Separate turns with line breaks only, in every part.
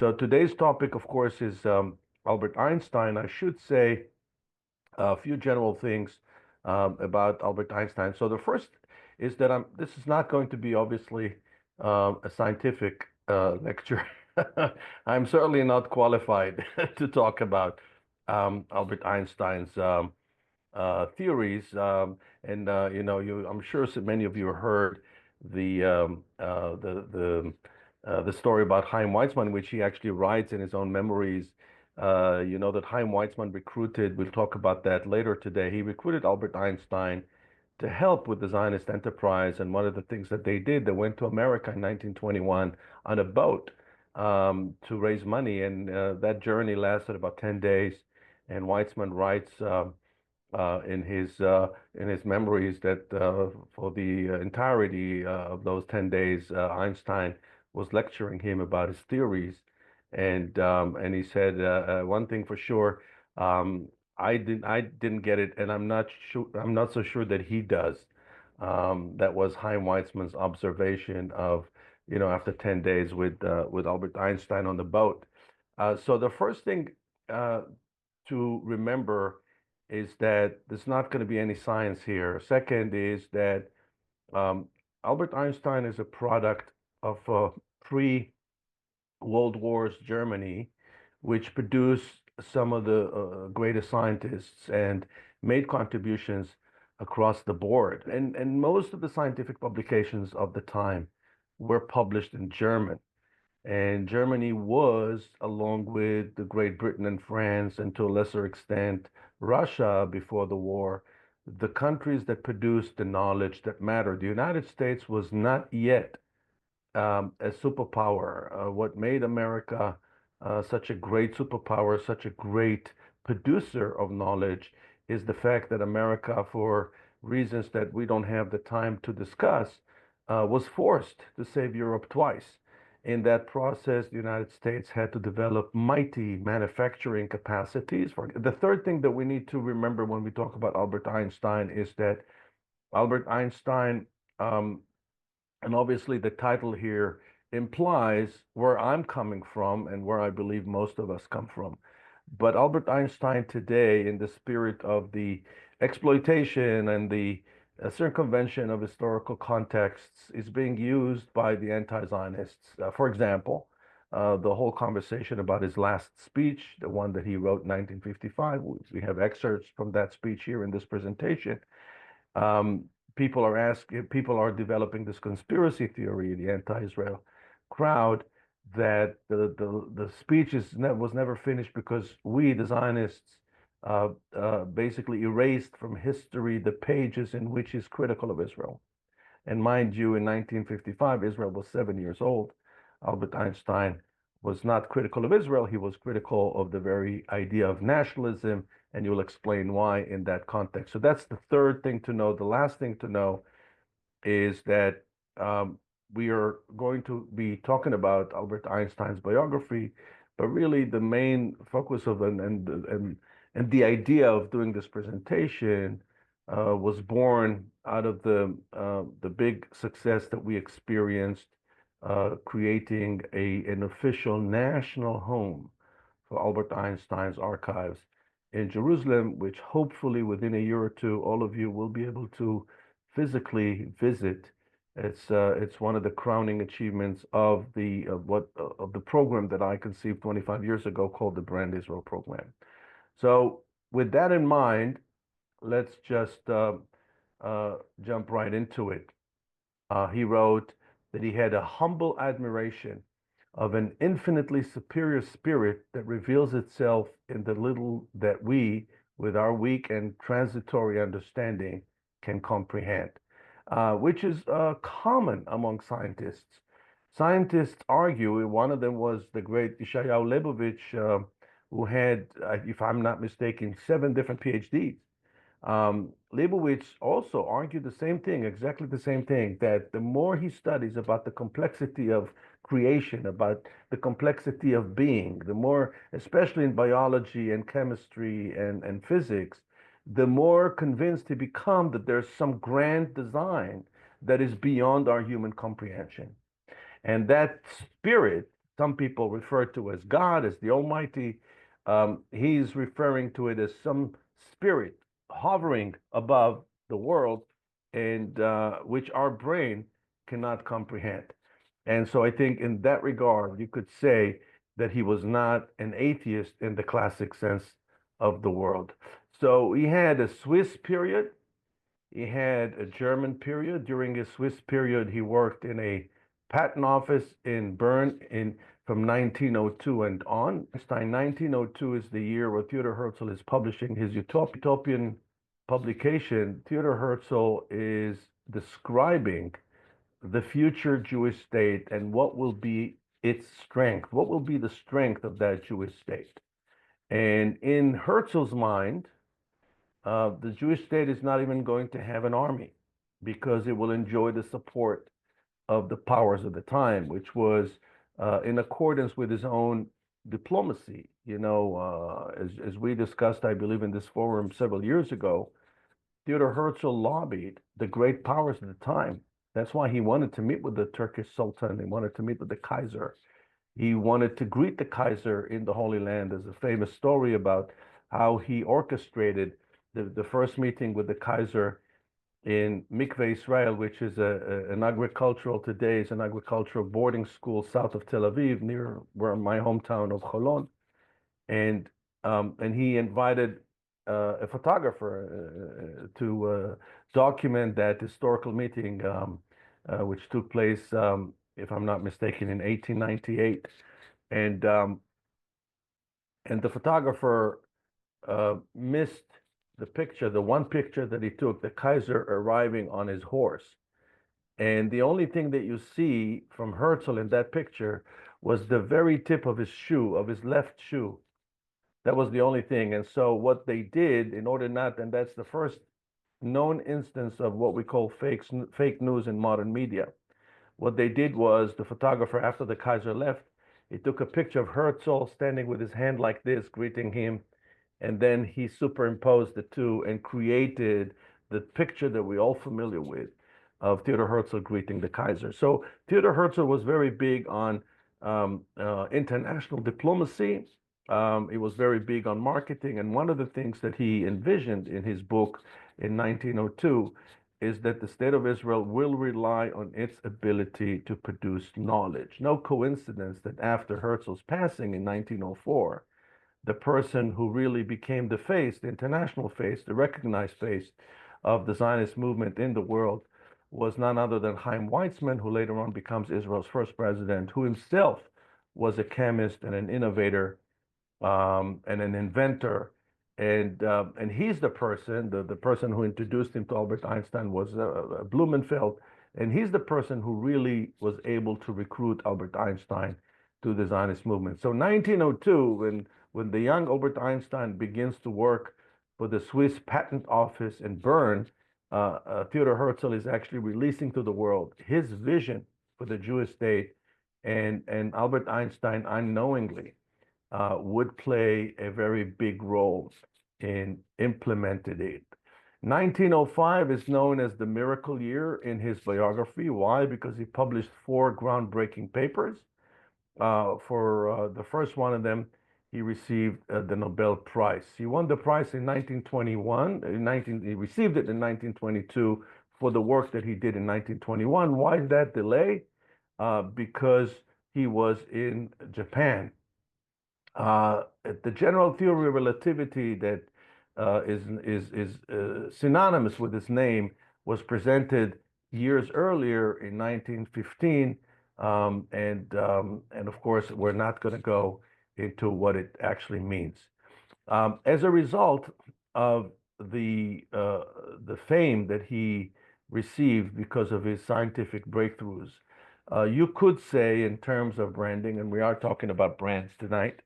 So today's topic, of course, is Albert Einstein. I should say a few general things about Albert Einstein. So the first is that this is not going to be obviously a scientific lecture. I'm certainly not qualified to talk about Albert Einstein's theories. I'm sure so many of you heard the story about Chaim Weizmann, which he actually writes in his own memories. That Chaim Weizmann recruited, we'll talk about that later today. He recruited Albert Einstein to help with the Zionist enterprise. And one of the things that they did, they went to America in 1921 on a boat to raise money. And that journey lasted about 10 days. And Weizmann writes in his memories that for the entirety of those 10 days, Einstein was lecturing him about his theories, and he said one thing for sure, I didn't get it, and I'm not so sure that he does. That was Chaim Weizmann's observation of, after 10 days with Albert Einstein on the boat. So the first thing to remember is that there's not going to be any science here. Second is that Albert Einstein is a product of pre-World Wars Germany, which produced some of the greatest scientists and made contributions across the board. And most of the scientific publications of the time were published in German. And Germany was, along with the Great Britain and France, and to a lesser extent, Russia before the war, the countries that produced the knowledge that mattered. The United States was not yet a superpower. What made America such a great superpower, such a great producer of knowledge, is the fact that America, for reasons that we don't have the time to discuss, was forced to save Europe twice. In that process, the United States had to develop mighty manufacturing capacities. The third thing that we need to remember when we talk about Albert Einstein is that Albert Einstein, and obviously the title here implies where I'm coming from and where I believe most of us come from. But Albert Einstein today, in the spirit of the exploitation and the circumvention of historical contexts, is being used by the anti-Zionists. For example, the whole conversation about his last speech, the one that he wrote in 1955, we have excerpts from that speech here in this presentation. People are developing this conspiracy theory, the anti-Israel crowd, that the speech was never finished because we, the Zionists, basically erased from history the pages in which he's critical of Israel. And mind you, in 1955, Israel was 7 years old. Albert Einstein was not critical of Israel. He was critical of the very idea of nationalism, and you'll explain why in that context. So that's the third thing to know. The last thing to know is that we are going to be talking about Albert Einstein's biography, but really the main focus of and the idea of doing this presentation was born out of the big success that we experienced creating an official national home for Albert Einstein's archives in Jerusalem, which hopefully within a year or two, all of you will be able to physically visit. It's one of the crowning achievements of the program that I conceived 25 years ago called the Brand Israel Program. So with that in mind, let's just jump right into it. He wrote that he had a humble admiration of an infinitely superior spirit that reveals itself in the little that we, with our weak and transitory understanding, can comprehend, which is common among scientists. Scientists argue, one of them was the great Yeshayahu Leibovich, who had, if I'm not mistaken, 7 different PhDs. Leibovich also argued the same thing, exactly the same thing, that the more he studies about the complexity of creation, about the complexity of being, the more, especially in biology and chemistry and physics, the more convinced he becomes that there's some grand design that is beyond our human comprehension. And that spirit some people refer to as God, as the Almighty. He's referring to it as some spirit hovering above the world, and which our brain cannot comprehend. And so I think in that regard, you could say that he was not an atheist in the classic sense of the world. So he had a Swiss period, he had a German period. During his Swiss period, he worked in a patent office in Bern from 1902 and on. Einstein, 1902 is the year where Theodor Herzl is publishing his utopian publication. Theodor Herzl is describing the future Jewish state and what will be its strength, what will be the strength of that Jewish state. And in Herzl's mind, the Jewish state is not even going to have an army because it will enjoy the support of the powers of the time, which was in accordance with his own diplomacy. You know, as we discussed, I believe, in this forum several years ago, Theodor Herzl lobbied the great powers of the time. That's why he wanted to meet with the Turkish Sultan. He wanted to meet with the Kaiser. He wanted to greet the Kaiser in the Holy Land. There's a famous story about how he orchestrated the first meeting with the Kaiser in Mikveh Israel, which is an agricultural, today is an agricultural boarding school south of Tel Aviv, near where my hometown of Cholon. And he invited a photographer to document that historical meeting, which took place, if I'm not mistaken, in 1898. And the photographer missed the picture, the one picture that he took, the Kaiser arriving on his horse. And the only thing that you see from Herzl in that picture was the very tip of his shoe, of his left shoe. That was the only thing. And so what they did in order not, and that's the first known instance of what we call fake news in modern media. What they did was the photographer, after the Kaiser left, he took a picture of Herzl standing with his hand like this, greeting him. And then he superimposed the two and created the picture that we're all familiar with of Theodor Herzl greeting the Kaiser. So Theodor Herzl was very big on international diplomacy. He was very big on marketing. And one of the things that he envisioned in his book in 1902 is that the state of Israel will rely on its ability to produce knowledge. No coincidence that after Herzl's passing in 1904, the person who really became the face, the international face, the recognized face of the Zionist movement in the world was none other than Chaim Weizmann, who later on becomes Israel's first president, who himself was a chemist and an innovator and an inventor. And he's the person, the person who introduced him to Albert Einstein was Blumenfeld. And he's the person who really was able to recruit Albert Einstein to the Zionist movement. So 1902, when the young Albert Einstein begins to work for the Swiss Patent Office in Bern, Theodor Herzl is actually releasing to the world his vision for the Jewish state, and Albert Einstein unknowingly would play a very big role in implementing it. 1905 is known as the miracle year in his biography. Why? Because he published 4 groundbreaking papers. For the first one of them, he received the Nobel Prize. He won the prize in 1921. He received it in 1922 for the work that he did in 1921. Why that delay? Because he was in Japan. The general theory of relativity that is synonymous with his name was presented years earlier in 1915. And of course, we're not going to go into what it actually means. As a result of the fame that he received because of his scientific breakthroughs, you could say in terms of branding, and we are talking about brands tonight,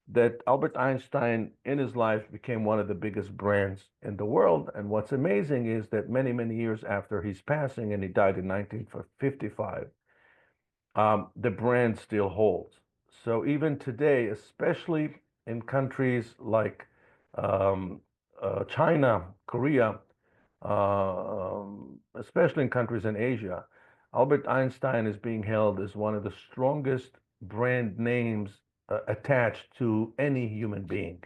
that Albert Einstein in his life became one of the biggest brands in the world. And what's amazing is that many, many years after his passing, and he died in 1955, the brand still holds. So even today, especially in countries like China, Korea, especially in countries in Asia, Albert Einstein is being held as one of the strongest brand names attached to any human being.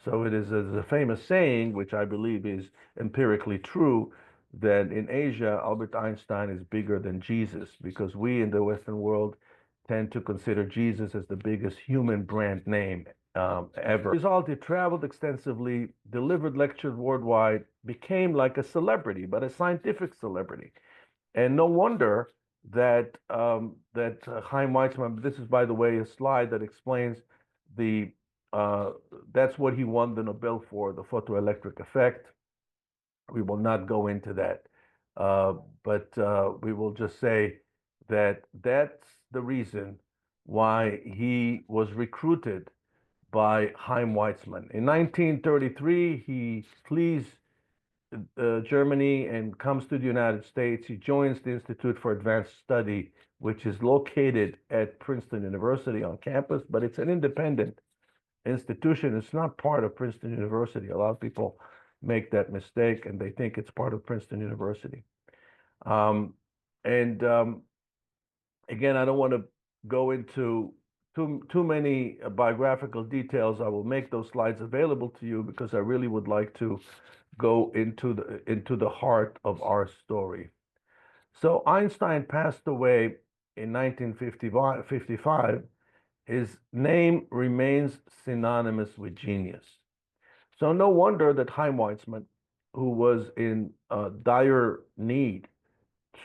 So it is a famous saying, which I believe is empirically true, that in Asia, Albert Einstein is bigger than Jesus, because we in the Western world tend to consider Jesus as the biggest human brand name ever. As a result, he traveled extensively, delivered lectures worldwide, became like a celebrity, but a scientific celebrity. And no wonder that Chaim Weizmann. This is, by the way, a slide that explains the uh, that's what he won the Nobel for, the photoelectric effect. We will not go into that, uh, but we will just say that that's the reason why he was recruited by Chaim Weizmann. In 1933, he flees Germany and comes to the United States. He joins the Institute for Advanced Study, which is located at Princeton University on campus, but it's an independent institution. It's not part of Princeton University. A lot of people make that mistake and they think it's part of Princeton University. Um, and again, I don't want to go into too many biographical details. I will make those slides available to you because I really would like to go into the heart of our story. So Einstein passed away in 1955. His name remains synonymous with genius. So no wonder that Chaim Weizmann, who was in dire need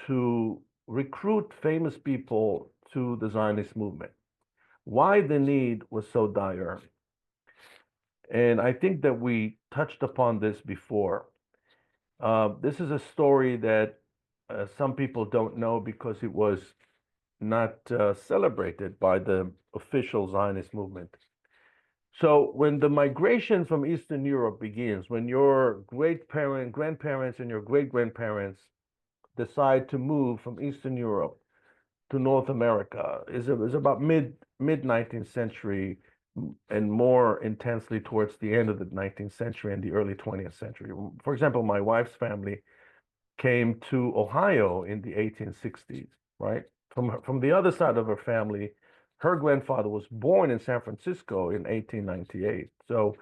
to recruit famous people to the Zionist movement. Why the need was so dire? And I think that we touched upon this before. This is a story that some people don't know because it was not celebrated by the official Zionist movement. So when the migration from Eastern Europe begins, when your grandparents, and your great-grandparents decide to move from Eastern Europe to North America, is about mid 19th century and more intensely towards the end of the 19th century and the early 20th century. For example, my wife's family came to Ohio in the 1860s, right? From the other side of her family, her grandfather was born in San Francisco in 1898. So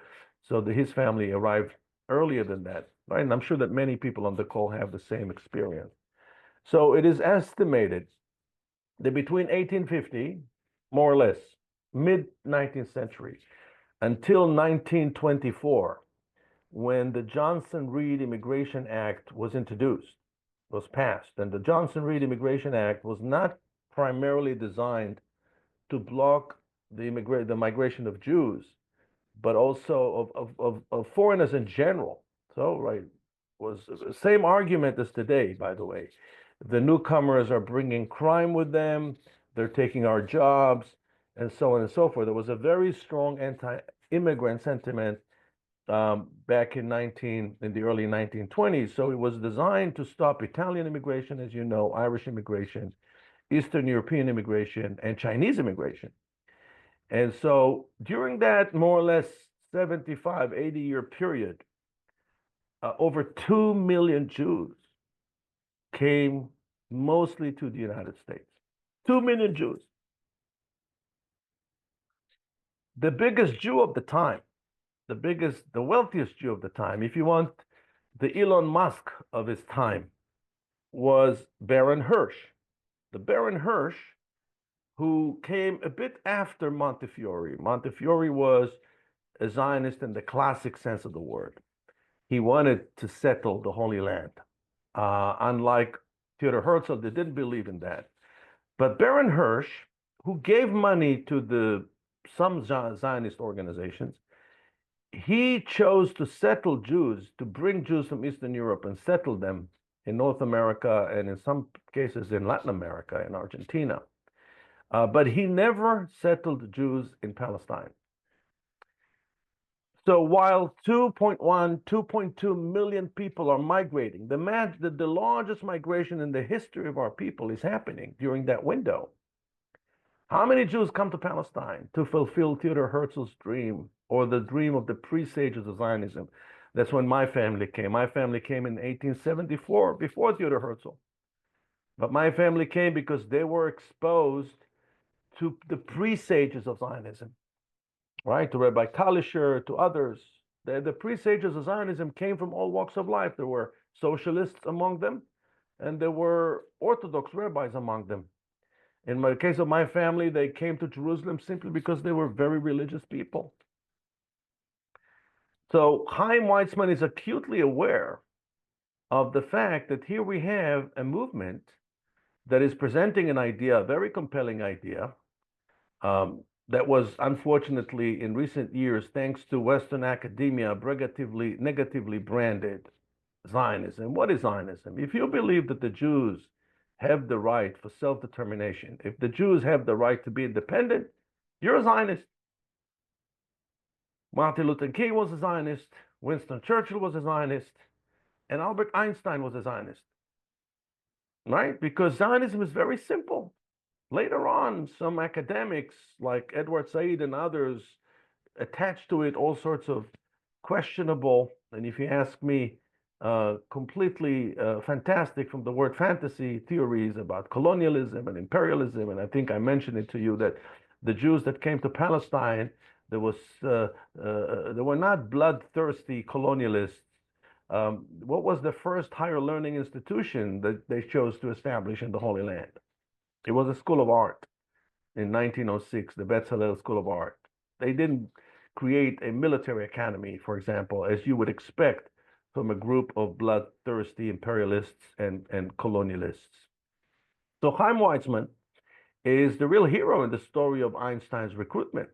his family arrived earlier than that, right? And I'm sure that many people on the call have the same experience. So it is estimated that between 1850, more or less, mid 19th century, until 1924, when the Johnson-Reed Immigration Act was introduced, was passed. And the Johnson-Reed Immigration Act was not primarily designed to block the migration of Jews, but also of foreigners in general. So, right, was the same argument as today, by the way. The newcomers are bringing crime with them, they're taking our jobs, and so on and so forth. There was a very strong anti-immigrant sentiment back in the early 1920s. So it was designed to stop Italian immigration, as you know, Irish immigration, Eastern European immigration, and Chinese immigration. And so during that more or less 75, 80-year period, over 2 million Jews came mostly to the United States. 2 million Jews. The biggest Jew of the time, the wealthiest Jew of the time, if you want, the Elon Musk of his time, was Baron Hirsch. The Baron Hirsch, who came a bit after Montefiore. Montefiore was a Zionist in the classic sense of the word. He wanted to settle the Holy Land. Unlike Theodor Herzl, they didn't believe in that. But Baron Hirsch, who gave money to some Zionist organizations, he chose to settle Jews, to bring Jews from Eastern Europe and settle them in North America and in some cases in Latin America, in Argentina. But he never settled Jews in Palestine. So while 2.1, 2.2 million people are migrating, the largest migration in the history of our people is happening during that window. How many Jews come to Palestine to fulfill Theodor Herzl's dream, or the dream of the presages of Zionism? That's when my family came. My family came in 1874, before Theodor Herzl. But my family came because they were exposed to the presages of Zionism, right? To Rabbi Kalischer, to others. The presages of Zionism came from all walks of life. There were socialists among them, and there were Orthodox rabbis among them. In the case of my family, they came to Jerusalem simply because they were very religious people. So Chaim Weizmann is acutely aware of the fact that here we have a movement that is presenting an idea, a very compelling idea, that was unfortunately in recent years, thanks to Western academia, negatively branded Zionism. What is Zionism? If you believe that the Jews have the right for self-determination, if the Jews have the right to be independent, you're a Zionist. Martin Luther King was a Zionist, Winston Churchill was a Zionist, and Albert Einstein was a Zionist, right? Because Zionism is very simple. Later on, some academics like Edward Said and others attached to it all sorts of questionable, and if you ask me, completely fantastic from the word fantasy theories about colonialism and imperialism. And I think I mentioned it to you that the Jews that came to Palestine, they were not bloodthirsty colonialists. What was the first higher learning institution that they chose to establish in the Holy Land? It was a school of art in 1906, the Bezalel School of Art. They didn't create a military academy, for example, as you would expect from a group of bloodthirsty imperialists and colonialists. So Chaim Weizmann is the real hero in the story of Einstein's recruitment.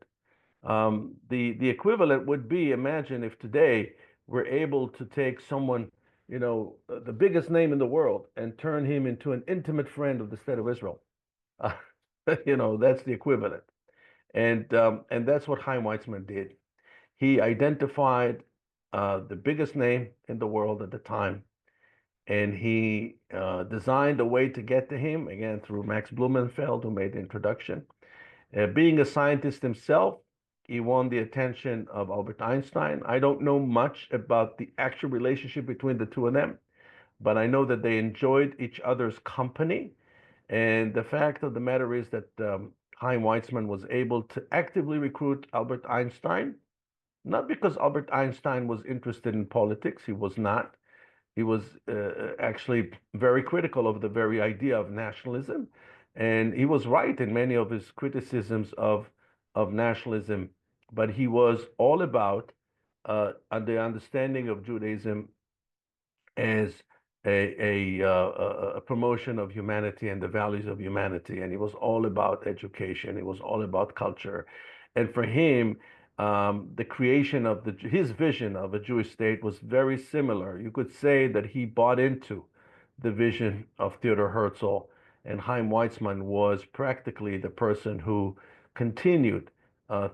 The equivalent would be, imagine if today we're able to take someone, the biggest name in the world and turn him into an intimate friend of the state of Israel. That's the equivalent. And that's what Chaim Weizmann did. He identified the biggest name in the world at the time, and he designed a way to get to him, again, through Max Blumenfeld, who made the introduction. Being a scientist himself, he won the attention of Albert Einstein. I don't know much about the actual relationship between the two of them, but I know that they enjoyed each other's company. And the fact of the matter is that Chaim Weizmann was able to actively recruit Albert Einstein, not because Albert Einstein was interested in politics. He was not. He was actually very critical of the very idea of nationalism. And he was right in many of his criticisms of nationalism. But he was all about the understanding of Judaism as a promotion of humanity and the values of humanity. And he was all about education. He was all about culture. And for him, the creation of his vision of a Jewish state was very similar. You could say that he bought into the vision of Theodor Herzl, and Chaim Weizmann was practically the person who continued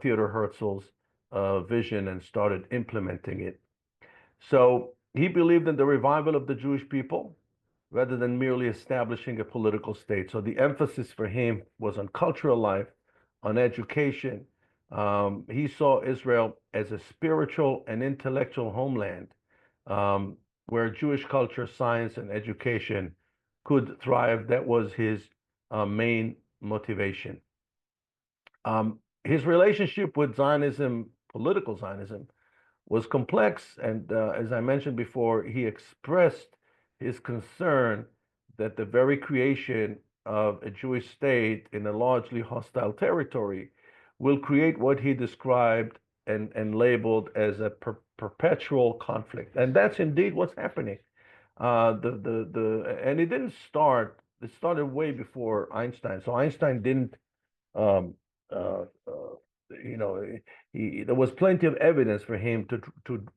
Theodor Herzl's vision and started implementing it. So he believed in the revival of the Jewish people rather than merely establishing a political state. So the emphasis for him was on cultural life, on education. He saw Israel as a spiritual and intellectual homeland where Jewish culture, science, and education could thrive. That was his main motivation. His relationship with Zionism, political Zionism, was complex. And as I mentioned before, he expressed his concern that the very creation of a Jewish state in a largely hostile territory will create what he described and labeled as a perpetual conflict. And that's indeed what's happening. And it didn't start, it started way before Einstein. So Einstein didn't um, uh, uh, there was plenty of evidence for him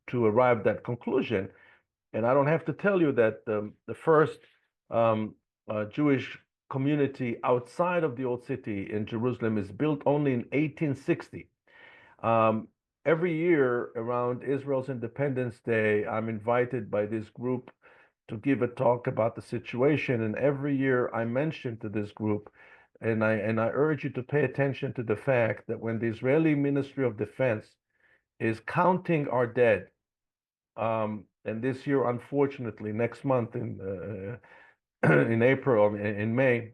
to arrive at that conclusion. And I don't have to tell you that the first Jewish community outside of the old city in Jerusalem is built only in 1860. Every year around Israel's Independence Day, I'm invited by this group to give a talk about the situation. And every year I mention to this group, and I urge you to pay attention to the fact that when the Israeli Ministry of Defense is counting our dead, and this year, unfortunately, next month in April or in May,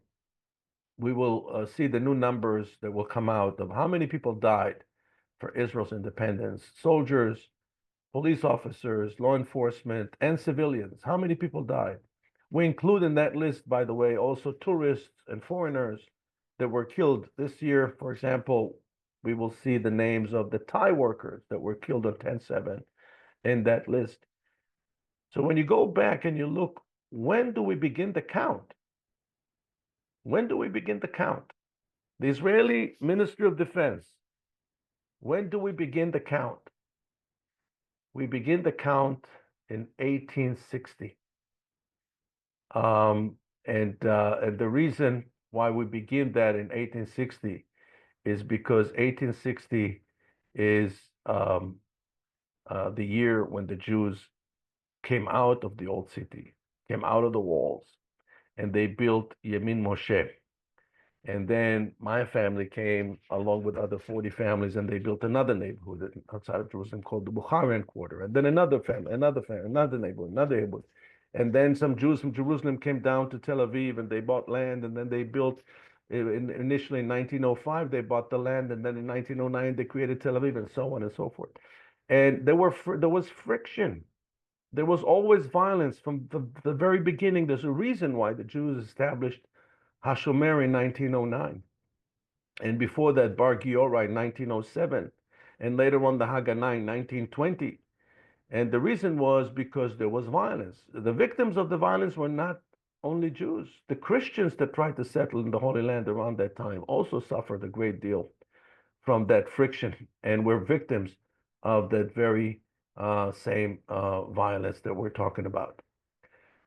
we will see the new numbers that will come out of how many people died for Israel's independence, soldiers, police officers, law enforcement, and civilians. How many people died? We include in that list, by the way, also tourists and foreigners that were killed this year. For example, we will see the names of the Thai workers that were killed on 10/7 in that list. So when you go back and you look, when do we begin to count? When do we begin to count? The Israeli Ministry of Defense, when do we begin to count? We begin to count in 1860. And the reason why we begin that in 1860 is because 1860 is the year when the Jews came out of the old city, came out of the walls, and they built Yemin Moshe. And then my family came along with other 40 families, and they built another neighborhood outside of Jerusalem called the Bukharian Quarter. And then another family, another neighborhood, another neighborhood. And then some Jews from Jerusalem came down to Tel Aviv, and they bought land, and then they built. Initially in 1905, they bought the land, and then in 1909 they created Tel Aviv, and so on and so forth. And there was friction. There was always violence from the very beginning. There's a reason why the Jews established Hashomer in 1909, and before that Bar Giora in 1907, and later on the Haganah in 1920. And the reason was because there was violence. The victims of the violence were not only Jews. The Christians that tried to settle in the Holy Land around that time also suffered a great deal from that friction and were victims of that very same violence that we're talking about.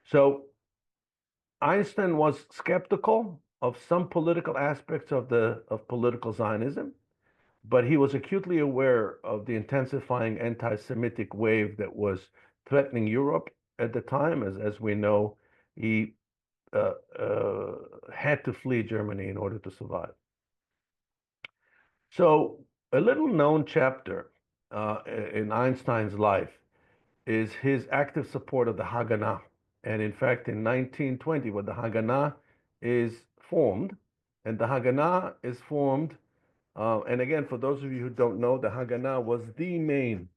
So Einstein was skeptical of some political aspects of political Zionism, but he was acutely aware of the intensifying anti-Semitic wave that was threatening Europe at the time. As we know, he had to flee Germany in order to survive. So a little known chapter in Einstein's life is his active support of the Haganah. And in fact, in 1920, when the Haganah is formed, and the Haganah is formed, and again, for those of you who don't know, the Haganah was the main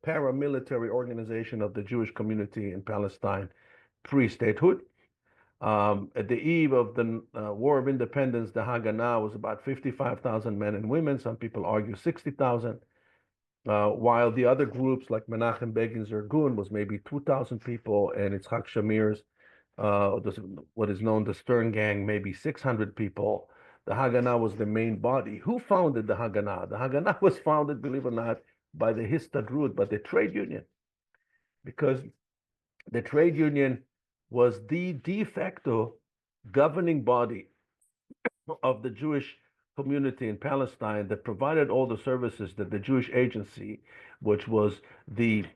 paramilitary organization of the Jewish community in Palestine pre-statehood. At the eve of the War of Independence, the Haganah was about 55,000 men and women. Some people argue 60,000. While the other groups like Menachem Begin's Irgun was maybe 2,000 people, and Yitzhak Shamir's, what is known the Stern Gang, maybe 600 people. The Haganah was the main body. Who founded the Haganah? The Haganah was founded, believe it or not, by the Histadrut, by the trade union, because the trade union was the de facto governing body of the Jewish community in Palestine that provided all the services that the Jewish Agency, which was the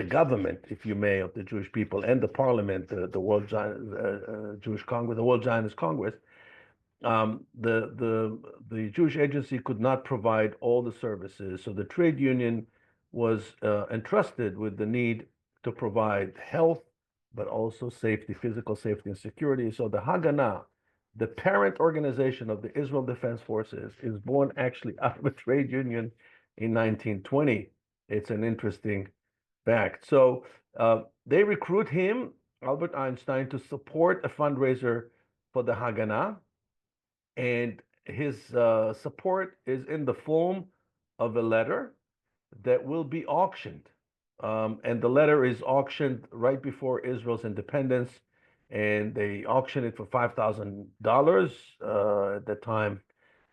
government, if you may, of the Jewish people, and the parliament, the World Jewish Congress, the World Zionist Congress, the Jewish Agency could not provide all the services. So the trade union was entrusted with the need to provide health, but also safety, physical safety and security. So the Haganah, the parent organization of the Israel Defense Forces, is born actually out of a trade union in 1920. It's an interesting fact. So they recruit him, Albert Einstein, to support a fundraiser for the Haganah. And his support is in the form of a letter that will be auctioned. And the letter is auctioned right before Israel's independence, and they auction it for $5,000 at the time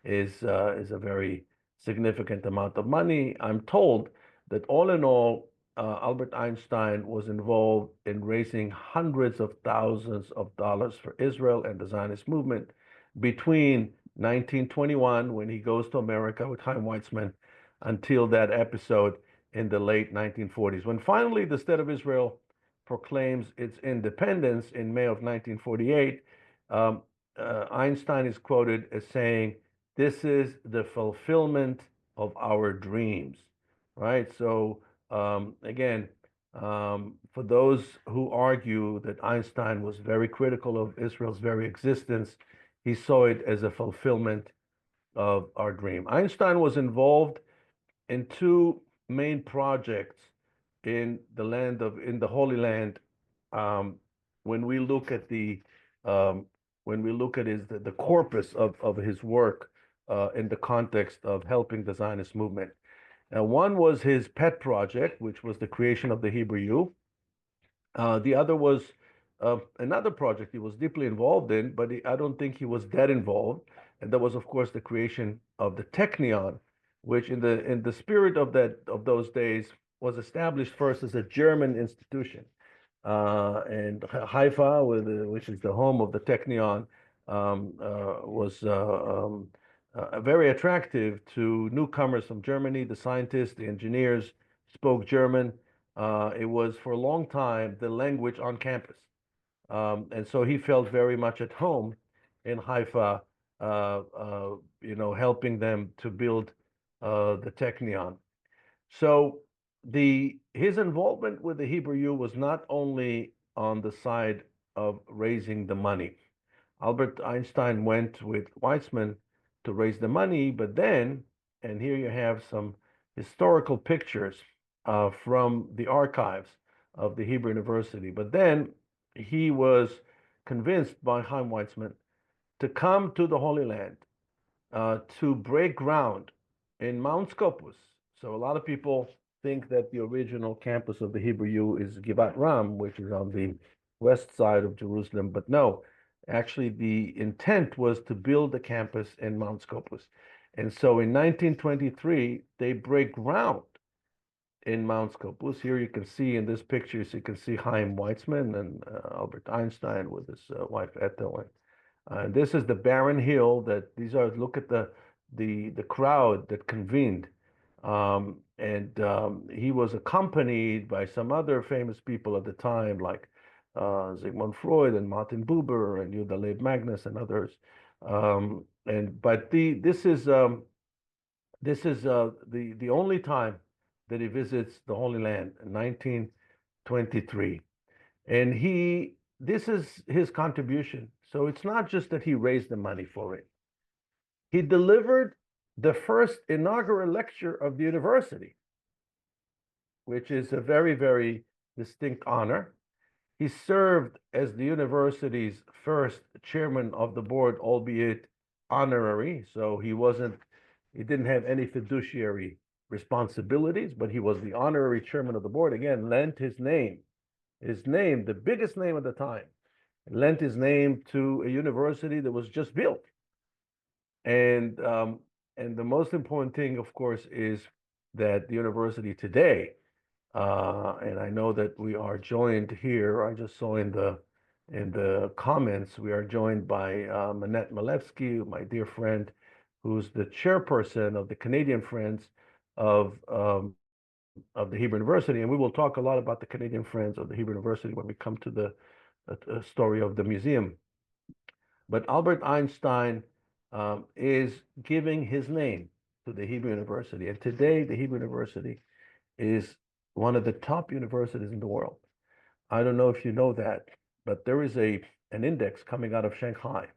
is a very significant amount of money. I'm told that all in all, Albert Einstein was involved in raising hundreds of thousands of dollars for Israel and the Zionist movement between 1921, when he goes to America with Chaim Weizmann, until that episode in the late 1940s. When finally the State of Israel proclaims its independence in May of 1948, Einstein is quoted as saying, "This is the fulfillment of our dreams," right? So again, for those who argue that Einstein was very critical of Israel's very existence, He saw it as a fulfillment of our dream. Einstein was involved in two main projects in the Holy Land. Um, when we look at um, the corpus of his work in the context of helping the Zionist movement. Now, one was his pet project, which was the creation of the Hebrew U. The other was another project he was deeply involved in, but I don't think he was that involved. And that was, of course, the creation of the Technion, which in the spirit of those days was established first as a German institution. And Haifa, which is the home of the Technion, was very attractive to newcomers from Germany. The scientists, the engineers spoke German. It was for a long time the language on campus. And so he felt very much at home in Haifa, helping them to build the Technion. So his involvement with the Hebrew U was not only on the side of raising the money. Albert Einstein went with Weizmann to raise the money, but then, and here you have some historical pictures from the archives of the Hebrew University, but then he was convinced by Chaim Weizmann to come to the Holy Land to break ground in Mount Scopus. So a lot of people think that the original campus of the Hebrew U is Givat Ram, which is on the west side of Jerusalem, but no, actually the intent was to build a campus in Mount Scopus. And so in 1923, they break ground in Mount Scopus. Here you can see in this picture, so you can see Chaim Weizmann and Albert Einstein with his wife Ethel. And this is the barren hill look at the crowd that convened. He was accompanied by some other famous people at the time, like Sigmund Freud and Martin Buber and Yehuda Leib Magnus and others. This is the only time that he visits the Holy Land in 1923. And this is his contribution. So it's not just that he raised the money for it. He delivered the first inaugural lecture of the university, which is a very, very distinct honor. He served as the university's first chairman of the board, albeit honorary. So he didn't have any fiduciary responsibilities, but he was the honorary chairman of the board. Again, lent his name, the biggest name at the time, lent his name to a university that was just built. And the most important thing, of course, is that the university today, and I know that we are joined here, I just saw in the comments, we are joined by Manette Malevsky, my dear friend, who's the chairperson of the Canadian Friends of the Hebrew University. And we will talk a lot about the Canadian Friends of the Hebrew University when we come to the story of the museum. But Albert Einstein is giving his name to the Hebrew University. And today, the Hebrew University is one of the top universities in the world. I don't know if you know that, but there is an index coming out of Shanghai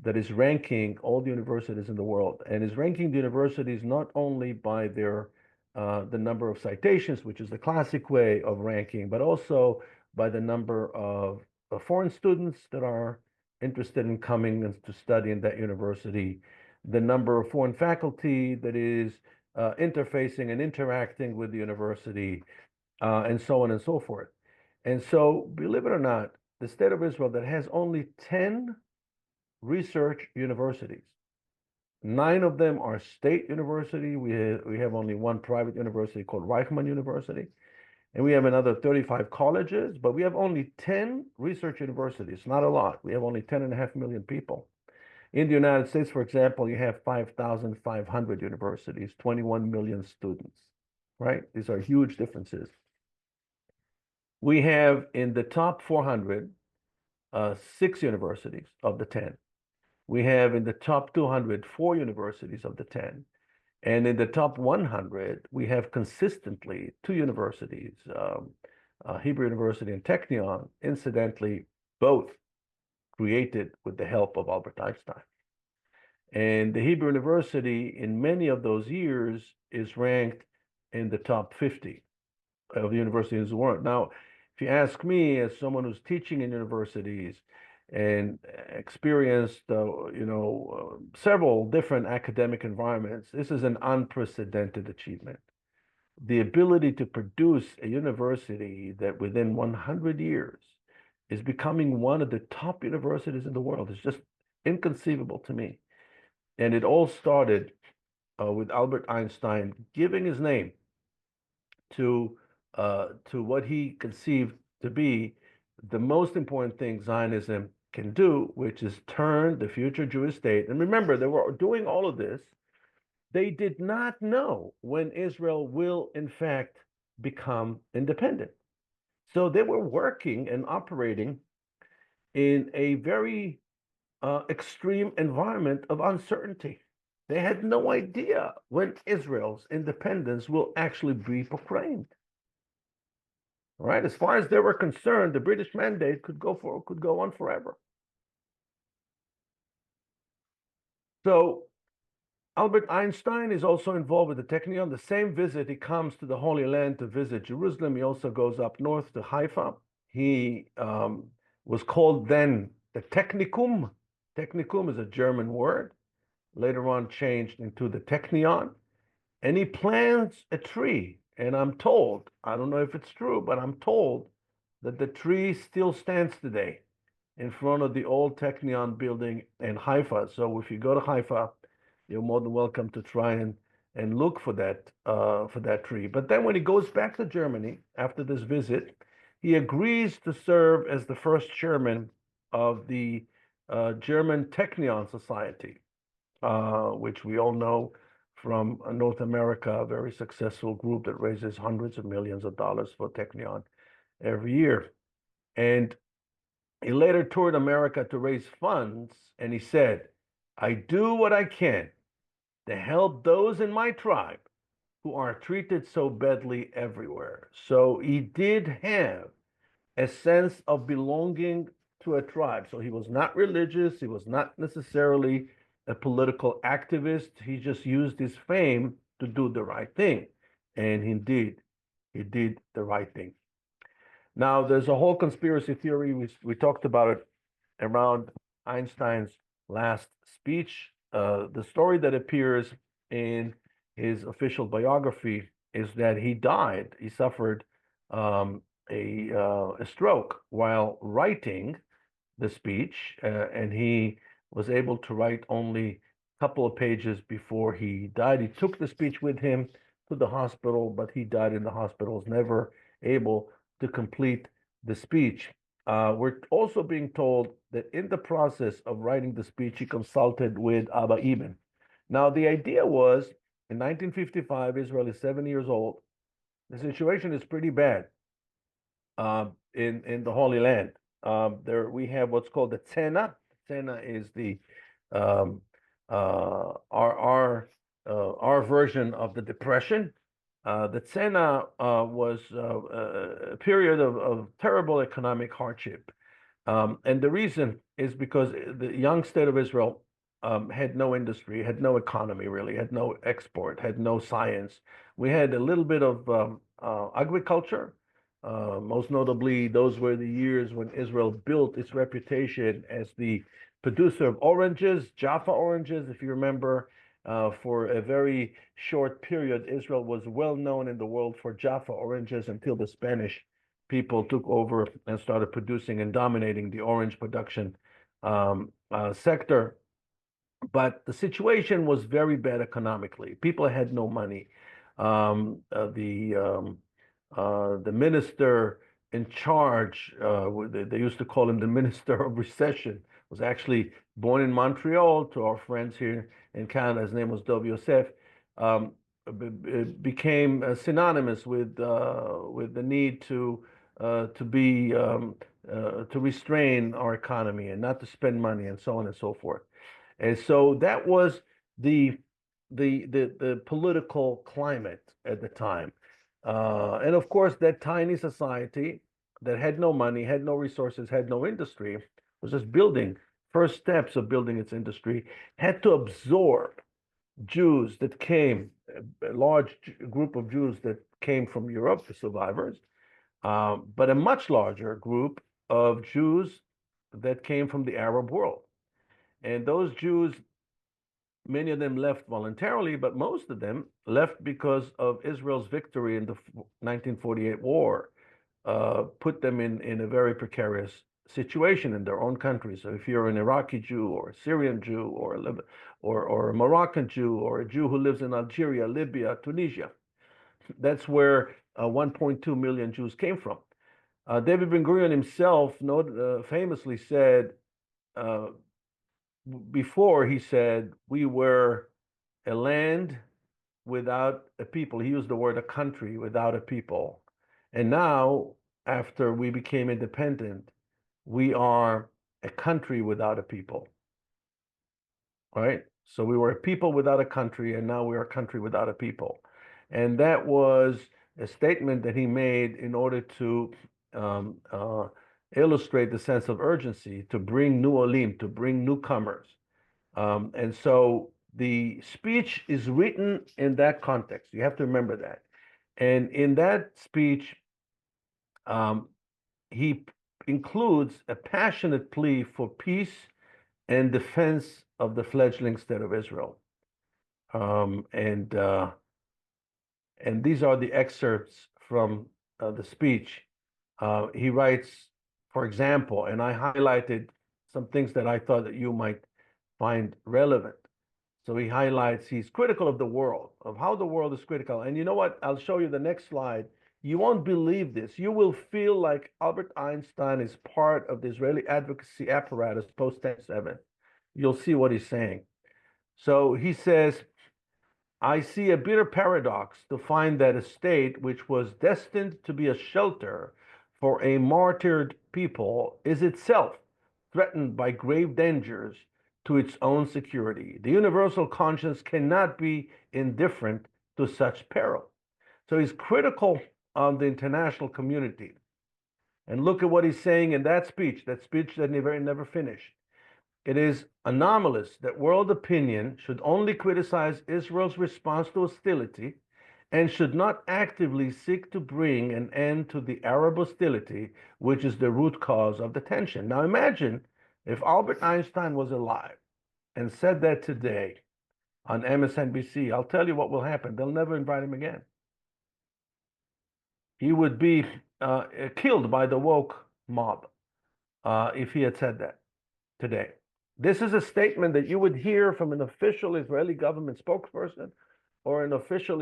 that is ranking all the universities in the world, and is ranking the universities not only by the number of citations, which is the classic way of ranking, but also by the number of foreign students that are interested in coming to study in that university, the number of foreign faculty that is interfacing and interacting with the university, and so on and so forth. And so, believe it or not, the state of Israel that has only 10 research universities, 9 of them are state university. We have only one private university called Reichman University. And we have another 35 colleges, but we have only 10 research universities. Not a lot. We have only 10.5 million people. In the United States, for example, you have 5,500 universities, 21 million students, right? These are huge differences. We have in the top 400, 6 universities of the 10. We have in the top 200, 4 universities of the 10. And in the top 100, we have consistently 2 universities, Hebrew University and Technion. Incidentally, both created with the help of Albert Einstein. And the Hebrew University, in many of those years, is ranked in the top 50 of the universities in the world. Now, if you ask me, as someone who's teaching in universities and experienced, several different academic environments, this is an unprecedented achievement. The ability to produce a university that within 100 years is becoming one of the top universities in the world is just inconceivable to me. And it all started with Albert Einstein giving his name to what he conceived to be the most important thing Zionism can do, which is turn the future Jewish state. And remember, they were doing all of this. They did not know when Israel will, in fact, become independent. So they were working and operating in a very extreme environment of uncertainty. They had no idea when Israel's independence will actually be proclaimed. Right? As far as they were concerned, the British mandate could go on forever. So Albert Einstein is also involved with the Technion. The same visit, he comes to the Holy Land to visit Jerusalem. He also goes up north to Haifa. He was called then the Technikum. Technikum is a German word, later on changed into the Technion. And he plants a tree. And I'm told, I don't know if it's true, but I'm told that the tree still stands today in front of the old Technion building in Haifa. So if you go to Haifa, you're more than welcome to try and look for that tree. But then when he goes back to Germany after this visit, he agrees to serve as the first chairman of the German Technion Society, which we all know from North America, a very successful group that raises hundreds of millions of dollars for Technion every year. And he later toured America to raise funds, and he said, I do what I can to help those in my tribe who are treated so badly everywhere. So he did have a sense of belonging to a tribe. So he was not religious, he was not necessarily a political activist. He just used his fame to do the right thing. And indeed, he did the right thing. Now, there's a whole conspiracy theory. We talked about it around Einstein's last speech. The story that appears in his official biography is that he died. He suffered a stroke while writing the speech, and he was able to write only a couple of pages before he died. He took the speech with him to the hospital, but he died in the hospital, was never able to complete the speech. We're also being told that in the process of writing the speech, he consulted with Abba Eban. Now, the idea was in 1955, Israel is 7 years old. The situation is pretty bad in the Holy Land. There we have what's called the Tzena. Tzena is the our version of the Depression. The Tzena was a period of terrible economic hardship. And the reason is because the young state of Israel had no industry, had no economy really, had no export, had no science. We had a little bit of agriculture. Most notably, those were the years when Israel built its reputation as the producer of oranges, Jaffa oranges, if you remember. For a very short period, Israel was well known in the world for Jaffa oranges until the Spanish people took over and started producing and dominating the orange production sector. But the situation was very bad economically. People had no money. The minister in charge, they used to call him the minister of recession, was actually born in Montreal. To our friends here in Canada, his name was Dov Yosef. Became synonymous with the need to restrain our economy and not to spend money and so on and so forth. And so that was the political climate at the time. And of course, that tiny society that had no money, had no resources, had no industry, was just building, first steps of building its industry, had to absorb Jews that came, a large group of Jews that came from Europe, the survivors, but a much larger group of Jews that came from the Arab world. And those Jews, many of them left voluntarily, but most of them left because of Israel's victory in the 1948 war, put them in a very precarious situation in their own country. So if you're an Iraqi Jew or a Syrian Jew or a Moroccan Jew or a Jew who lives in Algeria, Libya, Tunisia, that's where 1.2 million Jews came from. David Ben-Gurion himself famously said, before he said, we were a land without a people. He used the word a country without a people. And now, after we became independent, we are a country without a people. Right? So we were a people without a country, and now we're a country without a people. And that was a statement that he made in order to illustrate the sense of urgency, to bring new olim, to bring newcomers. And so the speech is written in that context. You have to remember that. And in that speech, he includes a passionate plea for peace and defense of the fledgling state of Israel. And these are the excerpts from the speech. He writes, for example, and I highlighted some things that I thought that you might find relevant. So he highlights, he's critical of the world, of how the world is critical. And you know what? I'll show you the next slide. You won't believe this. You will feel like Albert Einstein is part of the Israeli advocacy apparatus post 10/7. You'll see what he's saying. So he says, I see a bitter paradox to find that a state which was destined to be a shelter for a martyred people is itself threatened by grave dangers to its own security. The universal conscience cannot be indifferent to such peril. So he's critical of the international community. And look at what he's saying in that speech that never finished. It is anomalous that world opinion should only criticize Israel's response to hostility and should not actively seek to bring an end to the Arab hostility, which is the root cause of the tension. Now imagine if Albert Einstein was alive and said that today on MSNBC. I'll tell you what will happen. They'll never invite him again. He would be killed by the woke mob if he had said that today. This is a statement that you would hear from an official Israeli government spokesperson or an official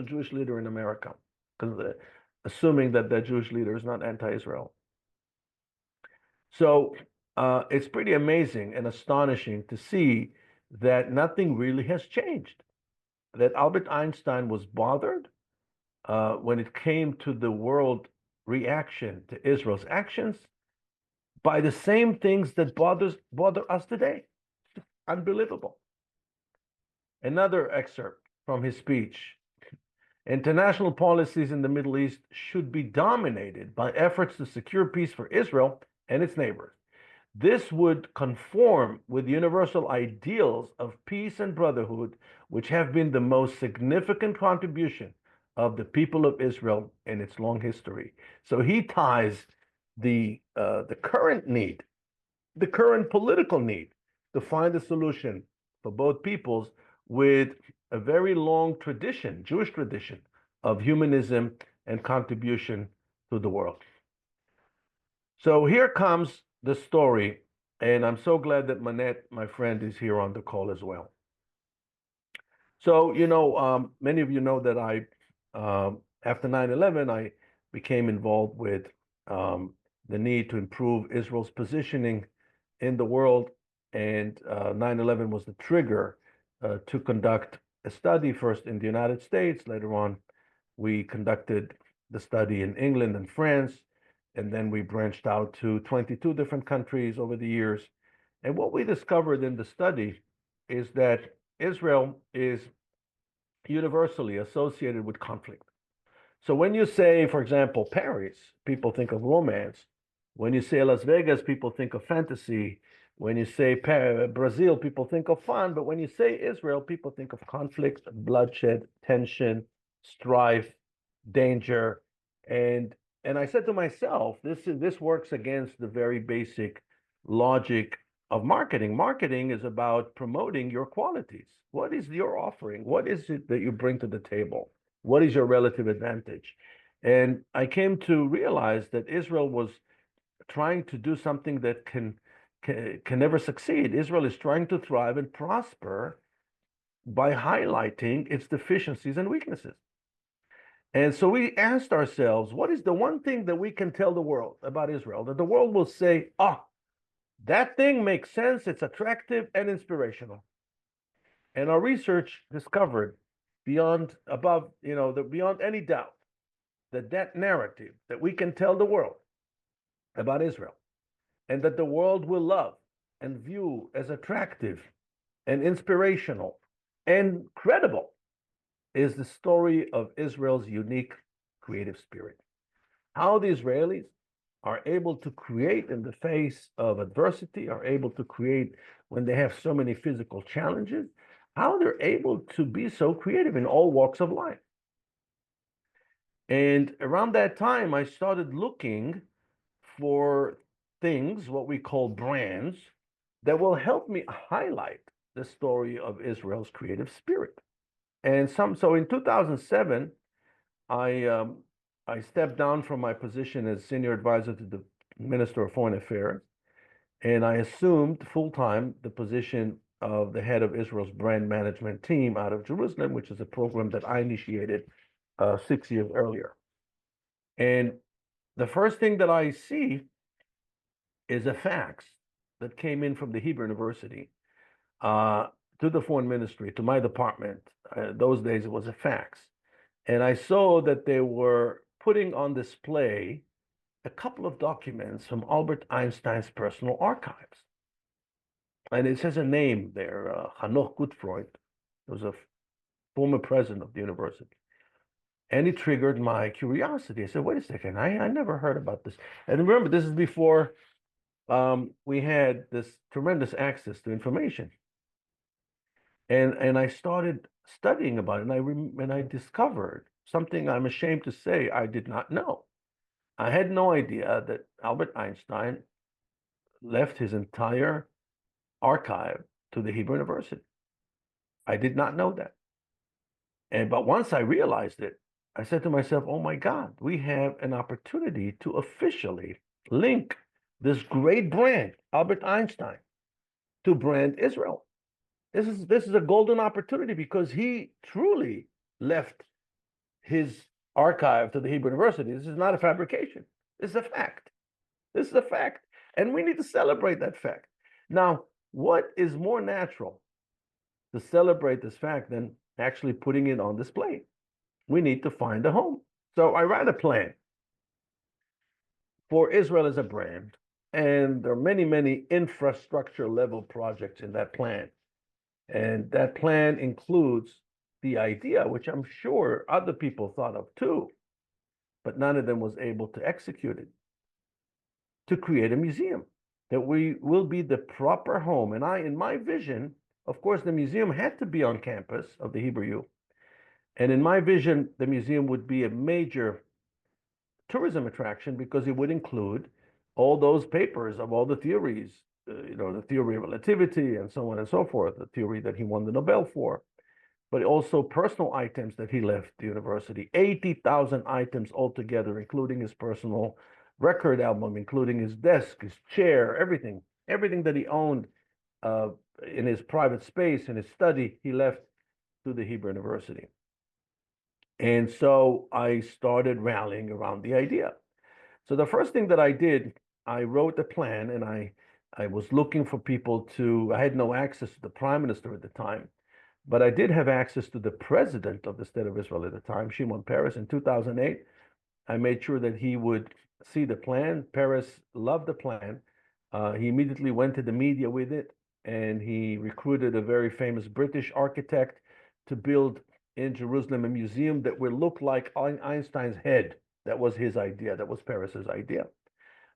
Jewish leader in America, because assuming that that Jewish leader is not anti-Israel. So it's pretty amazing and astonishing to see that nothing really has changed. That Albert Einstein was bothered when it came to the world reaction to Israel's actions by the same things that bother us today. Unbelievable. Another excerpt from his speech. International policies in the Middle East should be dominated by efforts to secure peace for Israel and its neighbors. This would conform with universal ideals of peace and brotherhood, which have been the most significant contribution of the people of Israel in its long history. So he ties the current need, the current political need to find a solution for both peoples with a very long tradition, Jewish tradition, of humanism and contribution to the world. So here comes the story, and I'm so glad that Manette, my friend, is here on the call as well. So, many of you know that I, after 9/11, I became involved with the need to improve Israel's positioning in the world, and 9/11 was the trigger to conduct a study, first in the United States. Later on, we conducted the study in England and France, and then we branched out to 22 different countries over the years. And what we discovered in the study is that Israel is universally associated with conflict. So when you say, for example, Paris, people think of romance. When you say Las Vegas, people think of fantasy. When you say Brazil, people think of fun. But when you say Israel, people think of conflict, bloodshed, tension, strife, danger. And and I said to myself, this works against the very basic logic of marketing. Marketing is about promoting your qualities. What is your offering? What is it that you bring to the table? What is your relative advantage? And I came to realize that Israel was trying to do something that can never succeed. Israel is trying to thrive and prosper by highlighting its deficiencies and weaknesses. And so we asked ourselves, what is the one thing that we can tell the world about Israel that the world will say, ah, that thing makes sense, it's attractive and inspirational. And our research discovered beyond any doubt that narrative that we can tell the world about Israel and that the world will love and view as attractive and inspirational and credible is the story of Israel's unique creative spirit. How the Israelis are able to create in the face of adversity, are able to create when they have so many physical challenges, how they're able to be so creative in all walks of life. And around that time, I started looking for things, what we call brands, that will help me highlight the story of Israel's creative spirit. And so in 2007, I stepped down from my position as senior advisor to the Minister of Foreign Affairs, and I assumed full-time the position of the head of Israel's brand management team out of Jerusalem, which is a program that I initiated 6 years earlier. And the first thing that I see is a fax that came in from the Hebrew University to the foreign ministry, to my department. Those days it was a fax. And I saw that they were putting on display a couple of documents from Albert Einstein's personal archives. And it says a name there, Hanoch Gutfreund, was a former president of the university. And it triggered my curiosity. I said, wait a second, I never heard about this. And remember, this is before we had this tremendous access to information. And I started studying about it, and I discovered something I'm ashamed to say I did not know. I had no idea that Albert Einstein left his entire archive to the Hebrew University. I did not know that. But once I realized it, I said to myself, oh my God, we have an opportunity to officially link this great brand, Albert Einstein, to brand Israel. This is a golden opportunity because he truly left his archive to the Hebrew University. This is not a fabrication. This is a fact. This is a fact. And we need to celebrate that fact. Now, what is more natural to celebrate this fact than actually putting it on display? We need to find a home. So I write a plan for Israel as a brand, and there are many, many infrastructure level projects in that plan. And that plan includes the idea, which I'm sure other people thought of too, but none of them was able to execute it, to create a museum that we will be the proper home. And in my vision, of course, the museum had to be on campus of the Hebrew U. And in my vision, the museum would be a major tourism attraction because it would include all those papers of all the theories, the theory of relativity and so on and so forth, the theory that he won the Nobel for, but also personal items that he left the university, 80,000 items altogether, including his personal record album, including his desk, his chair, everything that he owned in his private space, in his study, he left to the Hebrew University. And so I started rallying around the idea. So the first thing that I did, I wrote a plan, and I was looking for people I had no access to the prime minister at the time, but I did have access to the president of the state of Israel at the time, Shimon Peres. In 2008, I made sure that he would see the plan. Peres loved the plan. He immediately went to the media with it, and he recruited a very famous British architect to build in Jerusalem a museum that would look like Einstein's head. That was his idea. That was Peres's idea.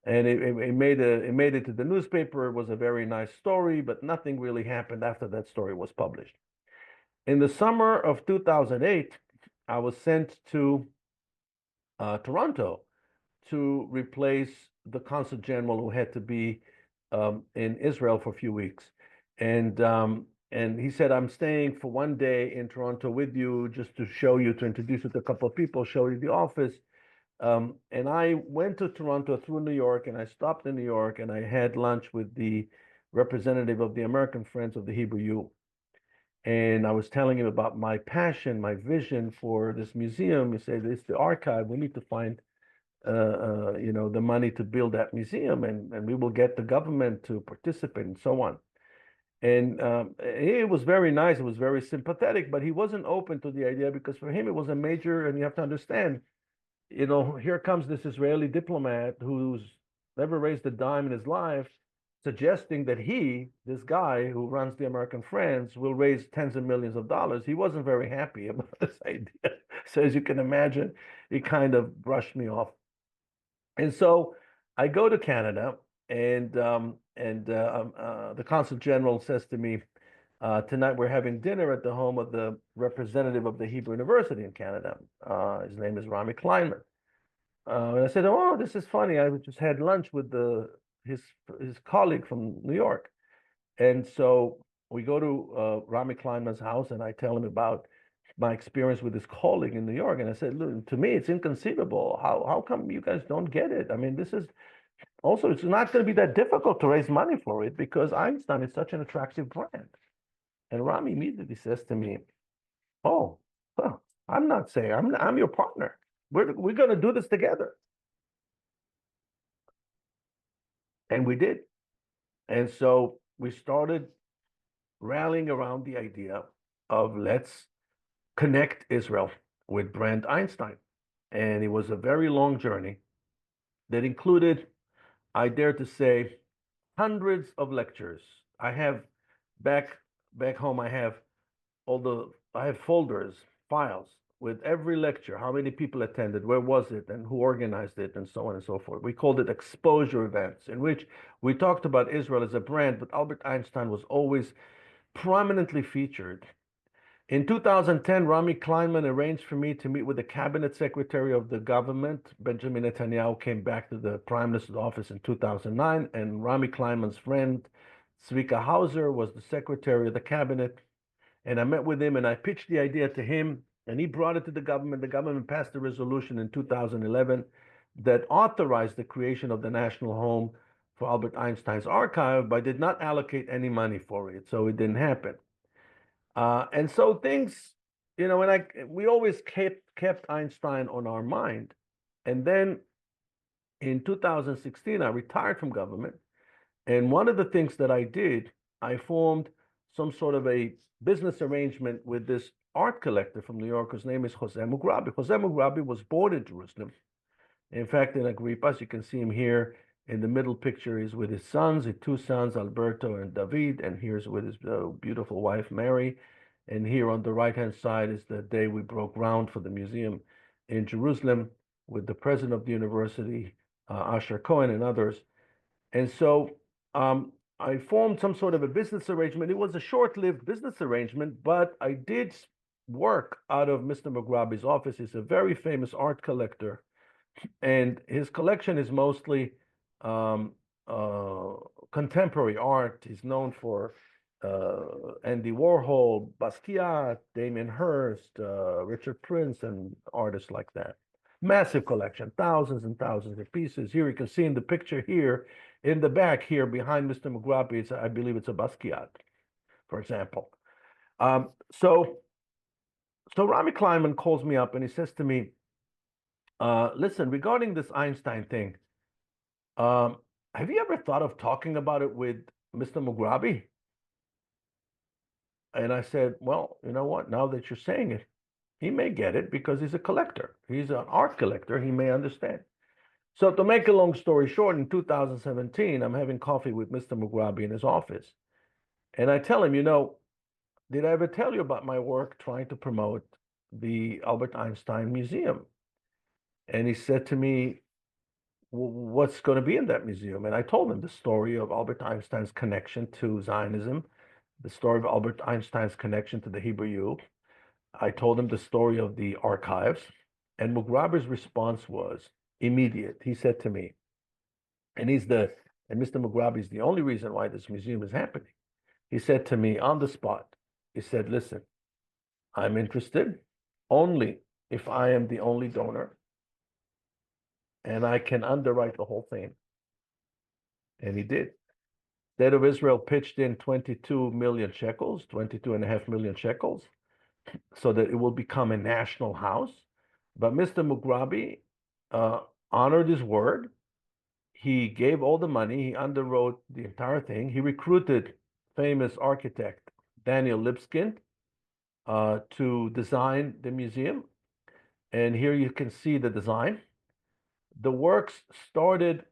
And it made it to the newspaper. It was a very nice story, but nothing really happened after that story was published. In the summer of 2008, I was sent to Toronto to replace the consul general who had to be in Israel for a few weeks. And he said, I'm staying for one day in Toronto with you just to show you, to introduce you to a couple of people, show you the office. And I went to Toronto through New York, and I stopped in New York, and I had lunch with the representative of the American Friends of the Hebrew U. And I was telling him about my passion, my vision for this museum. He said, it's the archive. We need to find the money to build that museum, and we will get the government to participate and so on. And it was very nice. It was very sympathetic, but he wasn't open to the idea because for him it was a major, and you have to understand, here comes this Israeli diplomat who's never raised a dime in his life, suggesting that this guy who runs the American Friends, will raise tens of millions of dollars. He wasn't very happy about this idea. So as you can imagine, he kind of brushed me off. And so I go to Canada, and the consul general says to me, tonight we're having dinner at the home of the representative of the Hebrew University in Canada. His name is Rami Kleinman. And I said, oh, this is funny. I just had lunch with his colleague from New York. And so we go to Rami Kleinman's house, and I tell him about my experience with his colleague in New York. And I said, look, to me, it's inconceivable. How come you guys don't get it? I mean, this is also, it's not going to be that difficult to raise money for it because Einstein is such an attractive brand. And Rami immediately says to me, oh, well, I'm not saying, I'm your partner. We're going to do this together. And we did. And so we started rallying around the idea of let's connect Israel with brand Einstein. And it was a very long journey that included, I dare to say, hundreds of lectures. I have back home, I have folders, files with every lecture, how many people attended, where was it, and who organized it, and so on and so forth. We called it exposure events, in which we talked about Israel as a brand, but Albert Einstein was always prominently featured. In 2010, Rami Kleinman arranged for me to meet with the cabinet secretary of the government. Benjamin Netanyahu came back to the prime minister's office in 2009, and Rami Kleinman's friend, Zvika Hauser, was the secretary of the cabinet. And I met with him, and I pitched the idea to him, and he brought it to the government. The government passed a resolution in 2011 that authorized the creation of the national home for Albert Einstein's archive, but did not allocate any money for it, so it didn't happen. And so things, and we always kept Einstein on our mind. And then in 2016, I retired from government. And one of the things that I did, I formed some sort of a business arrangement with this art collector from New York, whose name is Jose Mugrabi. Jose Mugrabi was born in Jerusalem. In fact, in Agrippas, you can see him here in the middle picture. He's with his sons, his two sons, Alberto and David, and here's with his beautiful wife, Mary. And here on the right-hand side is the day we broke ground for the museum in Jerusalem with the president of the university, Asher Cohen, and others. And so I formed some sort of a business arrangement. It was a short-lived business arrangement, but I did work out of Mr. Mugrabi's office. He's a very famous art collector, and his collection is mostly contemporary art. He's known for Andy Warhol, Basquiat, Damien Hirst, Richard Prince, and artists like that. Massive collection, thousands and thousands of pieces. Here you can see in the picture here, in the back here behind Mr. Mugrabi, I believe it's a Basquiat, for example. So Rami Kleinman calls me up and he says to me, listen, regarding this Einstein thing, have you ever thought of talking about it with Mr. Mugrabi? And I said, well, you know what? Now that you're saying it, he may get it because he's a collector. He's an art collector. He may understand. So to make a long story short, in 2017, I'm having coffee with Mr. Mugrabi in his office. And I tell him, did I ever tell you about my work trying to promote the Albert Einstein Museum? And he said to me, what's going to be in that museum. And I told him the story of Albert Einstein's connection to Zionism, the story of Albert Einstein's connection to the Hebrew Youth. I told him the story of the archives, and Mugrabi's response was immediate. He said to me, and Mr. Mugrabi is the only reason why this museum is happening. He said to me on the spot, he said, listen, I'm interested only if I am the only donor and I can underwrite the whole thing. And he did. State of Israel pitched in 22 million shekels, 22.5 million shekels, so that it will become a national house. But Mr. Mugrabi honored his word. He gave all the money. He underwrote the entire thing. He recruited famous architect Daniel Lipskind to design the museum. And here you can see the design. The works started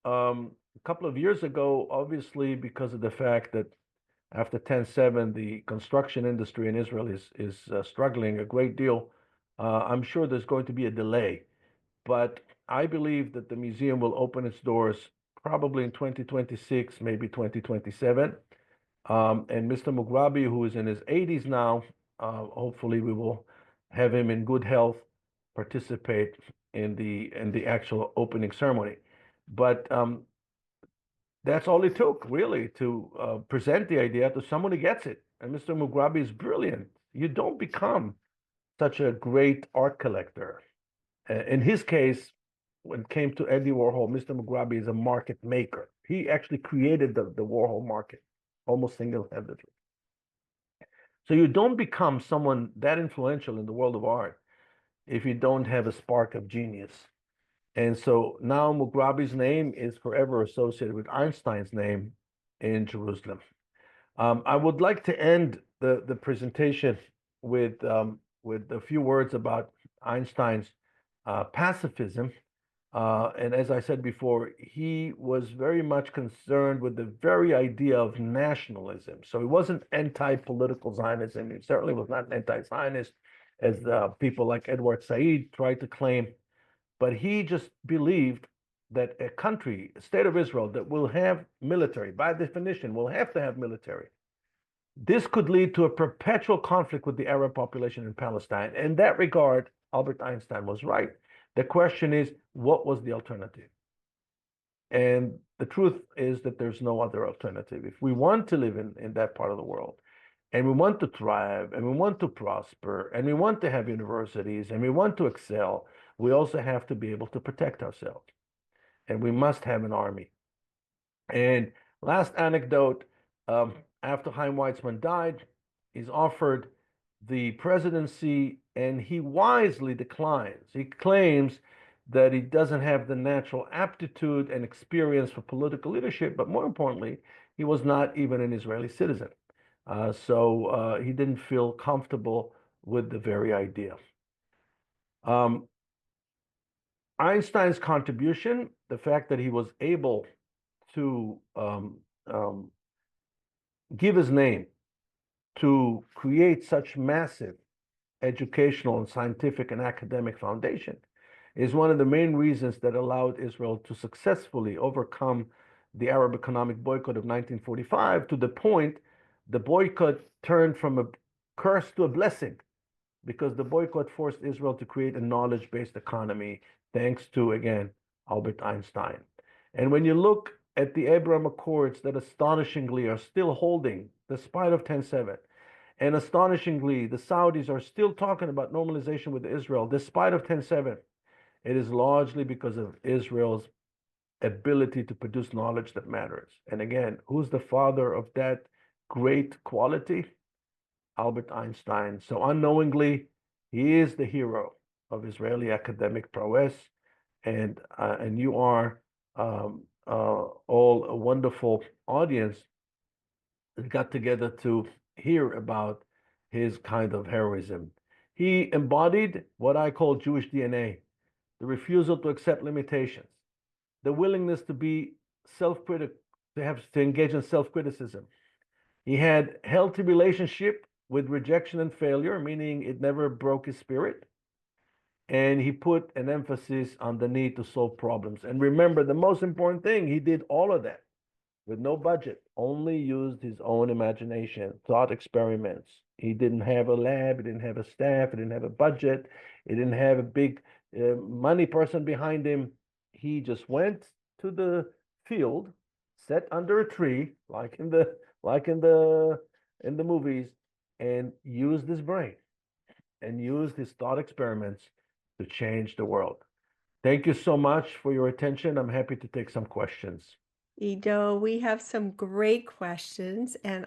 a couple of years ago, obviously, because of the fact that after 10/7, the construction industry in Israel is struggling a great deal. I'm sure there's going to be a delay, but I believe that the museum will open its doors probably in 2026, maybe 2027. And Mr. Mugrabi, who is in his 80s now, hopefully we will have him in good health participate in the actual opening ceremony. But that's all it took, really, to present the idea to someone who gets it. And Mr. Mugrabi is brilliant. You don't become such a great art collector. In his case, when it came to Andy Warhol, Mr. Mugrabi is a market maker. He actually created the Warhol market almost single-handedly. So you don't become someone that influential in the world of art if you don't have a spark of genius. And so now Mugrabi's name is forever associated with Einstein's name in Jerusalem. I would like to end the presentation with a few words about Einstein's pacifism. And as I said before, he was very much concerned with the very idea of nationalism. So he wasn't anti-political Zionism. He certainly was not an anti-Zionist, as people like Edward Said tried to claim. But he just believed that a country, a state of Israel, that will have military, by definition, will have to have military. This could lead to a perpetual conflict with the Arab population in Palestine. In that regard, Albert Einstein was right. The question is, what was the alternative? And the truth is that there's no other alternative. If we want to live in that part of the world, and we want to thrive, and we want to prosper, and we want to have universities, and we want to excel, we also have to be able to protect ourselves. And we must have an army. And last anecdote, after Chaim Weizmann died, he's offered the presidency, and he wisely declines. He claims that he doesn't have the natural aptitude and experience for political leadership, but more importantly, he was not even an Israeli citizen. So he didn't feel comfortable with the very idea. Einstein's contribution, the fact that he was able to give his name to create such massive educational and scientific and academic foundation, is one of the main reasons that allowed Israel to successfully overcome the Arab economic boycott of 1945, to the point the boycott turned from a curse to a blessing, because the boycott forced Israel to create a knowledge-based economy, thanks to, again, Albert Einstein. And when you look at the Abraham Accords that astonishingly are still holding, despite of 10/7, and astonishingly, the Saudis are still talking about normalization with Israel, despite of 10/7, it is largely because of Israel's ability to produce knowledge that matters. And again, who's the father of that great quality? Albert Einstein. So unknowingly, he is the hero of Israeli academic prowess, and you are all a wonderful audience that got together to hear about his kind of heroism. He embodied what I call Jewish DNA: the refusal to accept limitations, the willingness to be self-critical, to engage in self-criticism. He had healthy relationship with rejection and failure, meaning it never broke his spirit. and he put an emphasis on the need to solve problems. And remember, the most important thing, he did all of that with no budget, only used his own imagination, thought experiments. He didn't have a lab, he didn't have a staff, he didn't have a budget, he didn't have a big money person behind him. He just went to the field, sat under a tree, like in the movies, and used his brain and used his thought experiments to change the world. Thank you so much for your attention. I'm happy to take some questions.
Ido, we have some great questions, and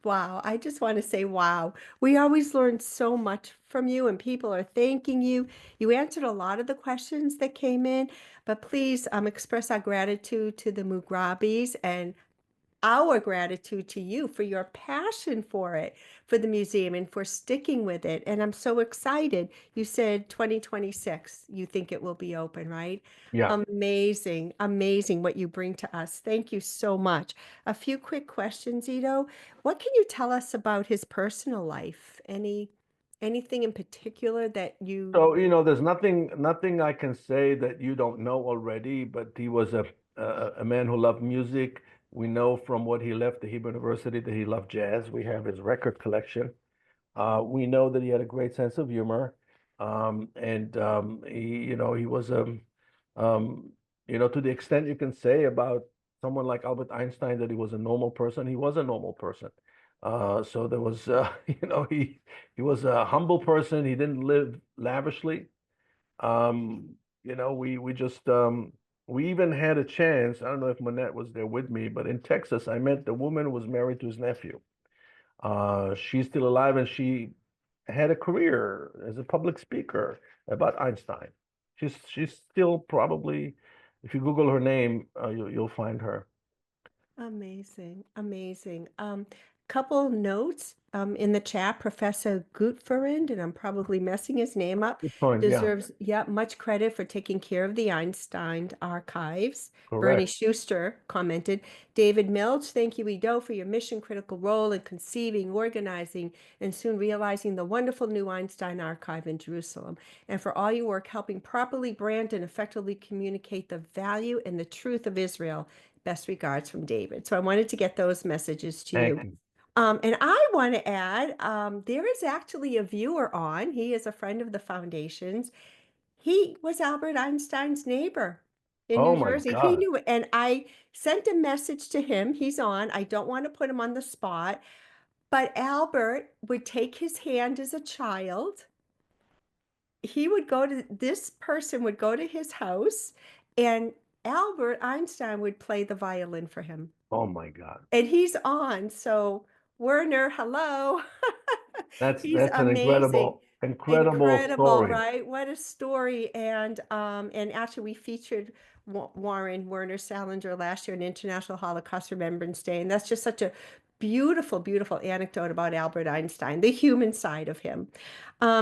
wow, I just want to say, wow. We always learn so much from you, and people are thanking you. You answered a lot of the questions that came in, but please express our gratitude to the Mugrabis and our gratitude to you for your passion for it, for the museum, and for sticking with it. And I'm so excited. You said 2026, you think it will be open, right?
Yeah.
Amazing, amazing what you bring to us. Thank you so much. A few quick questions, Ito. What can you tell us about his personal life? Anything in particular that you,
So, there's nothing I can say that you don't know already, but he was a man who loved music. We know from what he left the Hebrew University that he loved jazz. We have his record collection. We know that he had a great sense of humor. And he was to the extent you can say about someone like Albert Einstein that he was a normal person, he was a normal person. So there was, he was a humble person. He didn't live lavishly. We just we even had a chance. I don't know if Monette was there with me, but in Texas, I met the woman who was married to his nephew. She's still alive, and she had a career as a public speaker about Einstein. She's still probably, if you Google her name, you'll find her.
amazing, amazing. Couple notes in the chat. Professor Gutfreund, and I'm probably messing his name up,
Good point. Yeah,
deserves, yeah, much credit for taking care of the Einstein archives. Bernie
correct.
Schuster commented, David Milch, thank you, Ido, for your mission critical role in conceiving, organizing, and soon realizing the wonderful new Einstein archive in Jerusalem, and for all your work helping properly brand and effectively communicate the value and the truth of Israel. Best regards from David. So I wanted to get those messages to
Thank
you.
you.
And I want to add, there is actually a viewer on. He is a friend of the foundation's. He was Albert Einstein's neighbor in
Oh
New
my
Jersey. He
God.
knew it. And I sent a message to him. He's on. I don't want to put him on the spot, but Albert would take his hand as a child. He would go to, this person would go to his house, and Albert Einstein would play the violin for him.
Oh my God.
And he's on. So, Werner, hello.
That's
He's
that's an
amazing.
incredible
Incredible,
story.
right? What a story. And actually we featured Warren Werner Salinger last year in International Holocaust Remembrance Day. And that's just such a beautiful, beautiful anecdote about Albert Einstein, the human side of him.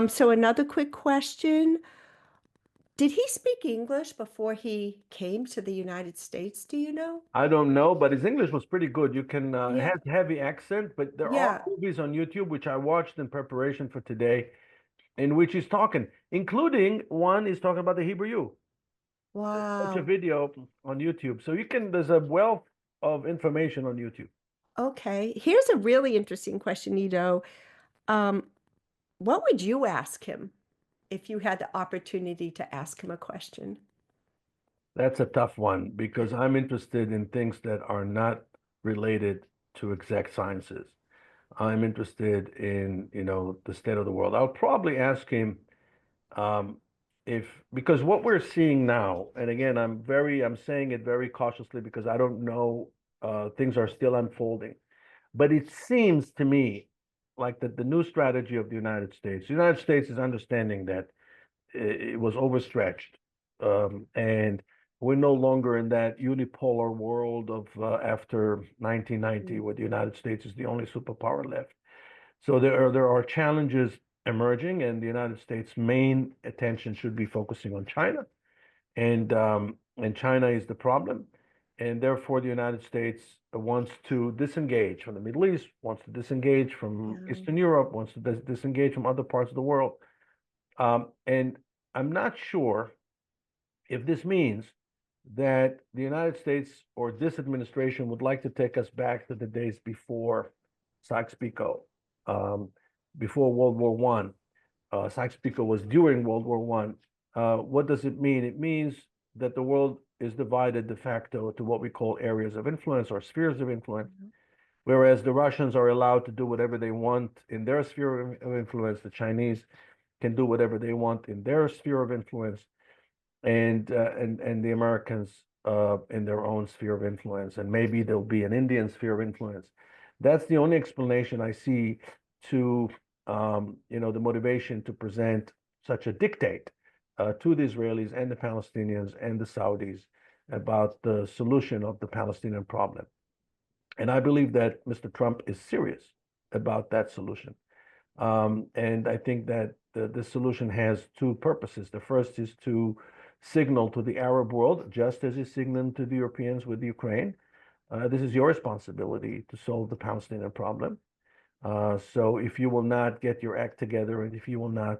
So another quick question. Did he speak English before he came to the United States? Do you know?
I don't know, but his English was pretty good. You can
Yeah.
has heavy accent, but there are
Yeah.
movies on YouTube which I watched in preparation for today, in which he's talking, including one is talking about the Hebrew U. Such a
Wow.
video on YouTube. So there's a wealth of information on YouTube.
Okay. Here's a really interesting question, Nito. Um, what would you ask him if you had the opportunity to ask him a question?
That's a tough one because I'm interested in things that are not related to exact sciences. I'm interested in, the state of the world. I'll probably ask him um, if because what we're seeing now, and again, I'm saying it very cautiously because I don't know, things are still unfolding. But it seems to me like that the new strategy of the United States is understanding that it was overstretched, and we're no longer in that unipolar world of after 1990,
Mm.
where the United States is the only superpower left. So there are challenges emerging, and the United States' main attention should be focusing on China, and China is the problem, and therefore the United States wants to disengage from the Middle East, wants to disengage from
Yeah.
Eastern Europe, wants to disengage from other parts of the world, and I'm not sure if this means that the United States or this administration would like to take us back to the days before Sykes-Picot, um, before World War One. Sykes-Picot was during World War One. What does it mean? It means that the world is divided de facto to what we call areas of influence or spheres of influence, whereas the Russians are allowed to do whatever they want in their sphere of influence. The Chinese can do whatever they want in their sphere of influence, and the Americans in their own sphere of influence, and maybe there'll be an Indian sphere of influence. That's the only explanation I see to the motivation to present such a dictate to the Israelis and the Palestinians and the Saudis about the solution of the Palestinian problem. And I believe that Mr. Trump is serious about that solution. And I think that the solution has two purposes. The first is to signal to the Arab world, just as he's signaling to the Europeans with Ukraine, this is your responsibility to solve the Palestinian problem. So if you will not get your act together and if you will not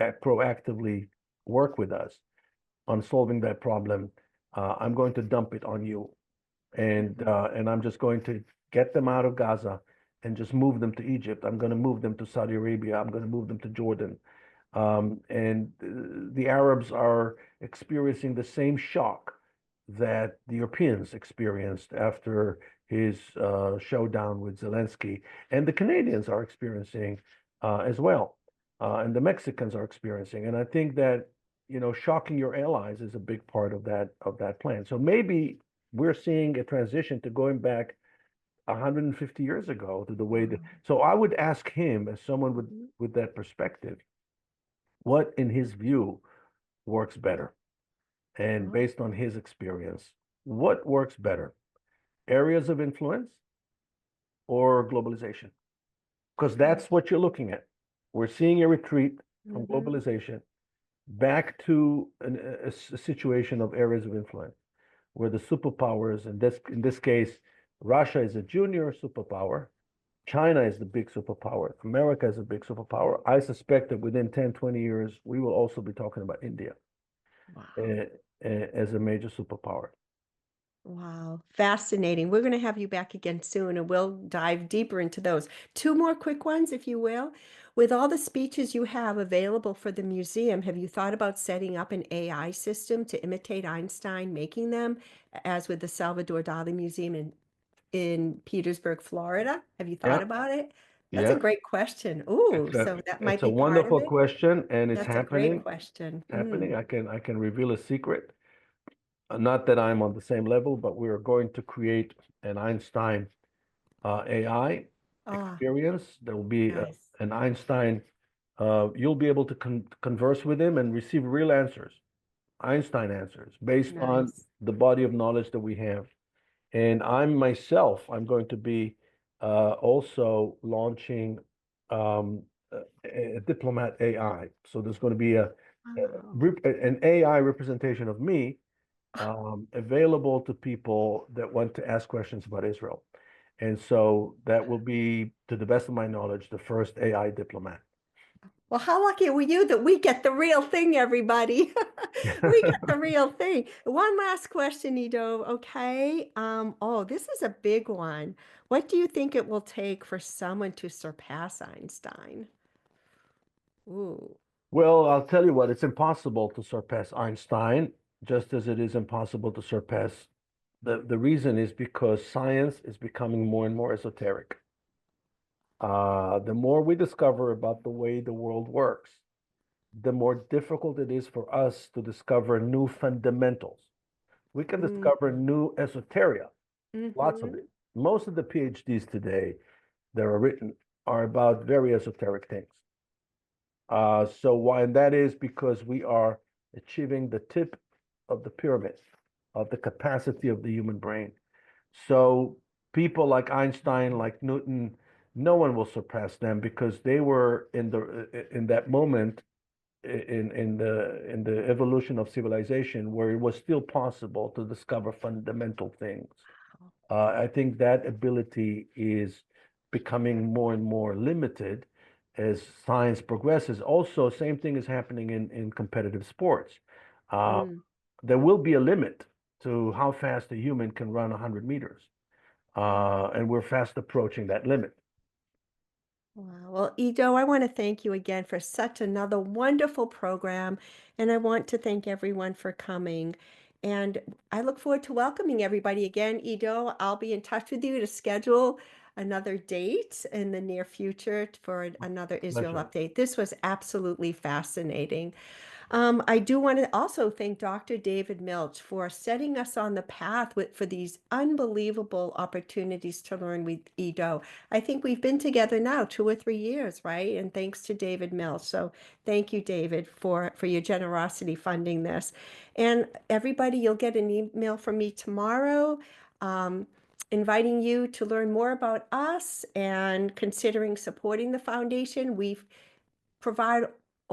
proactively work with us on solving that problem, I'm going to dump it on you. And I'm just going to get them out of Gaza and just move them to Egypt. I'm going to move them to Saudi Arabia. I'm going to move them to Jordan. And the Arabs are experiencing the same shock that the Europeans experienced after his showdown with Zelensky, and the Canadians are experiencing as well, and the Mexicans are experiencing. And I think that shocking your allies is a big part of that plan. So maybe we're seeing a transition to going back 150 years ago to the way that. So I would ask him, as someone with that perspective, what in his view works better, and based on his experience, what works better, areas of influence or globalization? Because that's what you're looking at. We're seeing a retreat from globalization back to a situation of areas of influence, where the superpowers, and in this case, Russia is a junior superpower, China is the big superpower, America is a big superpower. I suspect that within 10, 20 years, we will also be talking about India as a major superpower.
Wow, fascinating. We're going to have you back again soon, and we'll dive deeper into those. Two more quick ones, if you will. With all the speeches you have available for the museum, have you thought about setting up an AI system to imitate Einstein, making them, as with the Salvador Dali Museum in Petersburg, Florida? Have you thought
Yeah,
about it? That's a
yeah.
great question. Ooh,
It's a
so that
it's
might
a
be part of
wonderful
it.
question, and it's
That's a great
happening.
question.
Happening. I can reveal a secret. Not that I'm on the same level, but we are going to create an Einstein AI
Ah,
experience. There will be
nice,
an Einstein. You'll be able to converse with him and receive real answers, Einstein answers, based on
nice.
the body of knowledge that we have. And I'm going to be also launching a diplomat AI. So there's going to be
Wow.
an AI representation of me available to people that want to ask questions about Israel. And so that will be, to the best of my knowledge, the first AI diplomat.
Well, how lucky were you that we get the real thing, everybody? We get the real thing. One last question, Ido. Okay. Oh, this is a big one. What do you think it will take for someone to surpass Einstein? Ooh.
Well, I'll tell you what, it's impossible to surpass Einstein, just as it is impossible to surpass. The reason is because science is becoming more and more esoteric. The more we discover about the way the world works, the more difficult it is for us to discover new fundamentals. We can discover new esoteria, lots of
Mm-hmm.
it. Most of the PhDs today that are written are about very esoteric things. So why that is because we are achieving the tip of the pyramid of the capacity of the human brain. So people like Einstein, like Newton, no one will surpass them because they were in that moment in the evolution of civilization where it was still possible to discover fundamental things. I think that ability is becoming more and more limited, as science progresses. Also, same thing is happening in competitive sports. Uh,
Mm.
there will be a limit to how fast a human can run 100 meters. And we're fast approaching that limit.
Wow. Well, Ido, I want to thank you again for such another wonderful program, and I want to thank everyone for coming. And I look forward to welcoming everybody again. Ido, I'll be in touch with you to schedule another date in the near future for another Israel
Pleasure.
update. This was absolutely fascinating. I do want to also thank Dr. David Milch for setting us on the path for these unbelievable opportunities to learn with Ido. I think we've been together now 2 or 3 years, right? And thanks to David Milch. So thank you, David, for your generosity funding this. And everybody, you'll get an email from me tomorrow. Inviting you to learn more about us and considering supporting the foundation. We've provide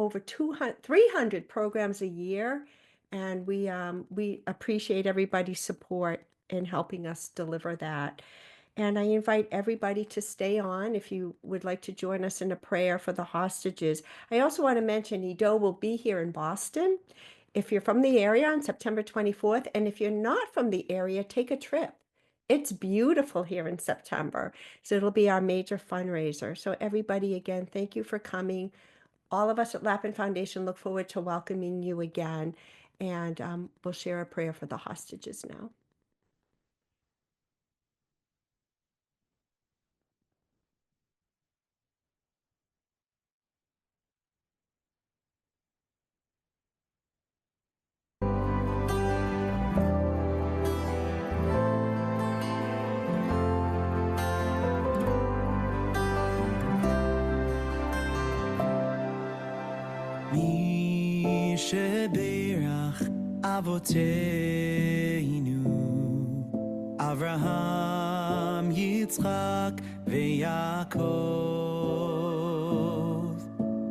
over 200, 300 programs a year, and we appreciate everybody's support in helping us deliver that. And I invite everybody to stay on if you would like to join us in a prayer for the hostages. I also want to mention Ido will be here in Boston if you're from the area on September 24th, and if you're not from the area, take a trip. It's beautiful here in September, so it'll be our major fundraiser. So everybody, again, thank you for coming. All of us at Lappin Foundation look forward to welcoming you again, and we'll share a prayer for the hostages now.
מי שברך אבותינו אברהם יצחק ויעקב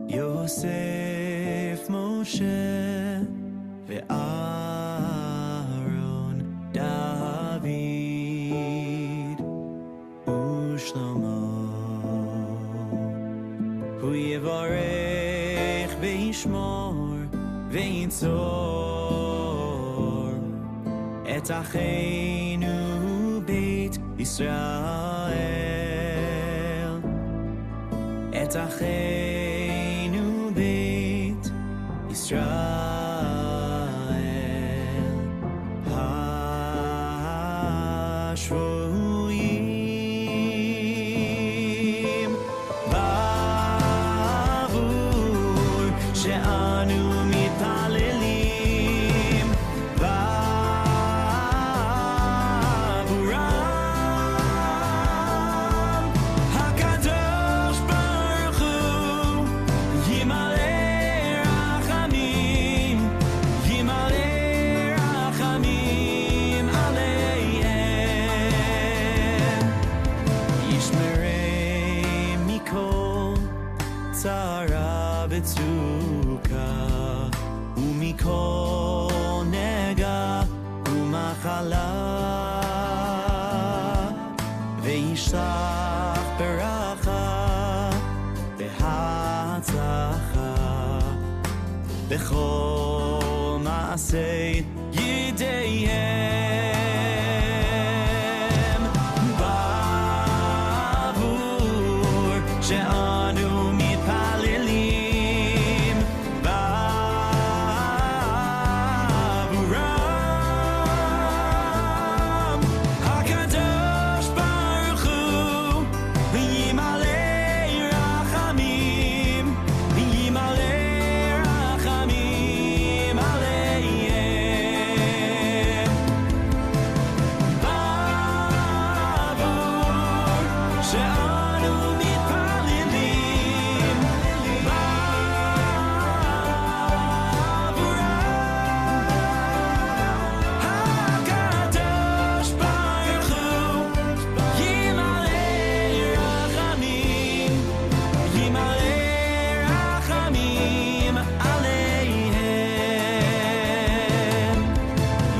יוסף משה ואהרון דוד ושלמה הוא יברך וישמור וינצור את אחינו בית ישראל את אחינו בית ישראל השבויים בעבור שאנו מתפללים בעבורם הקדוש ברוך הוא ימלא רחמים עליהם ישמרם מכל צרה וצוקה ומכל נגע ומחלה וישלח ברכה והצלחה בכל מעשה ידיהם בעבור שאנו מתפללים בעבורם הקדוש ברוך הוא ימלא רחמים עליהם בעבור שאנו מתפללים בעבורם הקדוש ברוך הוא ימלא רחמים עליהם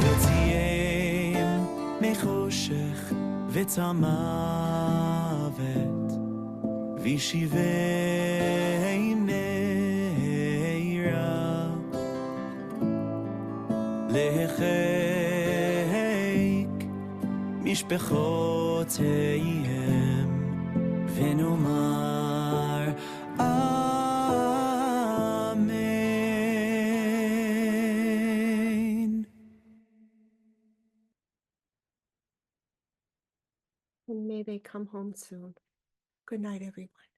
יוציאם מחושך וצמא ישיבי נעירה להחיק משפחותיהם ונאמר אמן.
And may they come home soon. Good night, everyone.